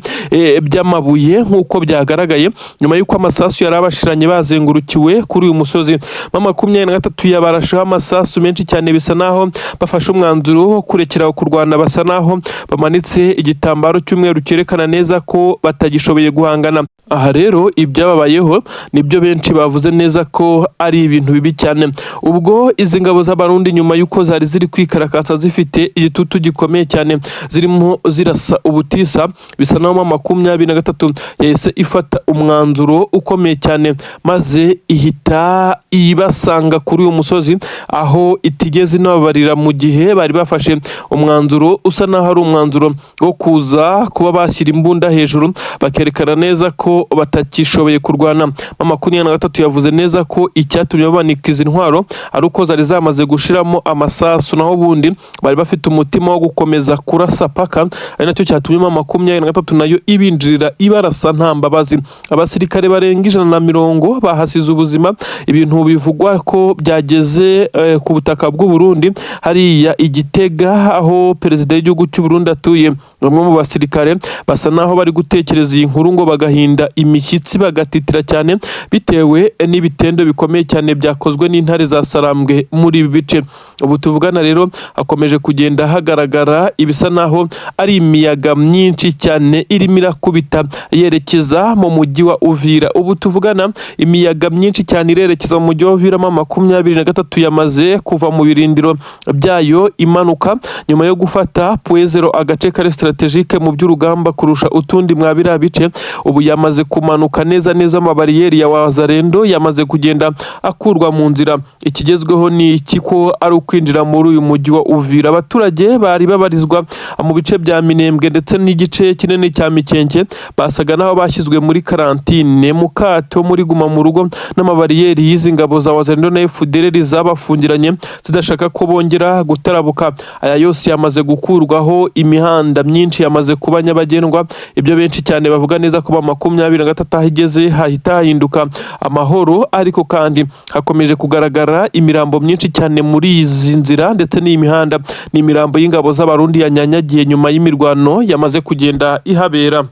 by'amabuye nk'uko byagaragaye, nyuma y'uko amasasu yari abashiranye bazengurukiwe kuri uyu musozi. MA23 yabarashaho amasasu menshi cyane, bisa naho bafashe umwanzuro wo kurekera kurwana, basa naho bamanitse igitambaro cy'umweru cyerekana neza ko batagishoboye guhangana. Aha rero ibyababayeho nibyo benshi bavuze neza ko ari ibintu bibi cyane. Ubwo izi ngabo z'abarundi nyuma y'uko zari ziri kwikarakasa zifite igitutu gikomeye cyane, zirimo zirasa ubutisa, bisa naho MA23 yahise ifata umwanzuro ukomeye cyane, maze ihita ibasanga kuri uyu musozi, aho itigeze inababarira mu gihe bari bafashe umwanzuro usa naho ari umwanzuro wo kuza kuba bashyira imbunda hejuru bakerekana neza ko batakishoboye kurwana. MA23 yavuze neza ko icyatumye babanika izi ntwaro ari uko zari zamaze gushiramo amasasu, naho ubundi bari bafite umutima wo gukomeza kurasa paka, ari nacyo cyatumye MA23 nayo ibinjirira ibarasa nta mbabazi. Abasirikare barenga 150 bahasize ubuzima. Ibintu bivugwa ko byageze ku butaka bw'u Burundi hariya Igitega, aho perezida w'igihugu cy'u Burundi atuye. Bamwe mu basirikare basa naho bari gutekereza iyi nkuru ngo bagahinda imishyitsi bagatitira cyane, bitewe n'ibitendo bikomeye cyane byakozwe n'intare za Sarambwe muri ibi bice. Ubu tuvugana rero hakomeje kugenda hagaragara ibisa naho ari imiyaga myinshi cyane irimo irakubita yerekeza mu mujyi wa Uvira. Ubu tuvugana imiyaga myinshi cyane irerekeza mu mujyi wa Uvira. MA23 yamaze kuva mu birindiro byayo imanuka nyuma yo gufata Puezero, agace kari strategique mu by'urugamba kurusha utundi mwabira bice. Ubu yamaze kumanuka neza neza, amabariyeri ya Wazarendo yamaze kugenda akurwa mu nzira. Ikigezweho ni iki ko ari ukwinjira muri uyu mujyi wa Uvira. Abaturage bari babarizwa mu bice bya Minembwe ndetse n'igice kinini cya Mikenke basaga naho bashyizwe muri karantine mu kato muri guma mu rugo n'amabariyeri y'izi ngabo za Wazarendo na FDLR zabafungiranye zidashaka ko bongera gutarabuka. Aya yose yamaze gukurwaho, imihanda myinshi yamaze kuba nyabagendwa. Ibyo benshi cyane bavuga neza ko MA23 ahigeze hahita hahinduka amahoro, ariko kandi hakomeje kugaragara imirambo myinshi cyane muri izi nzira ndetse n'iyi mihanda. Ni imirambo y'ingabo z'abarundi yanyanyagiye nyuma y'imirwano yamaze kugenda ihabera.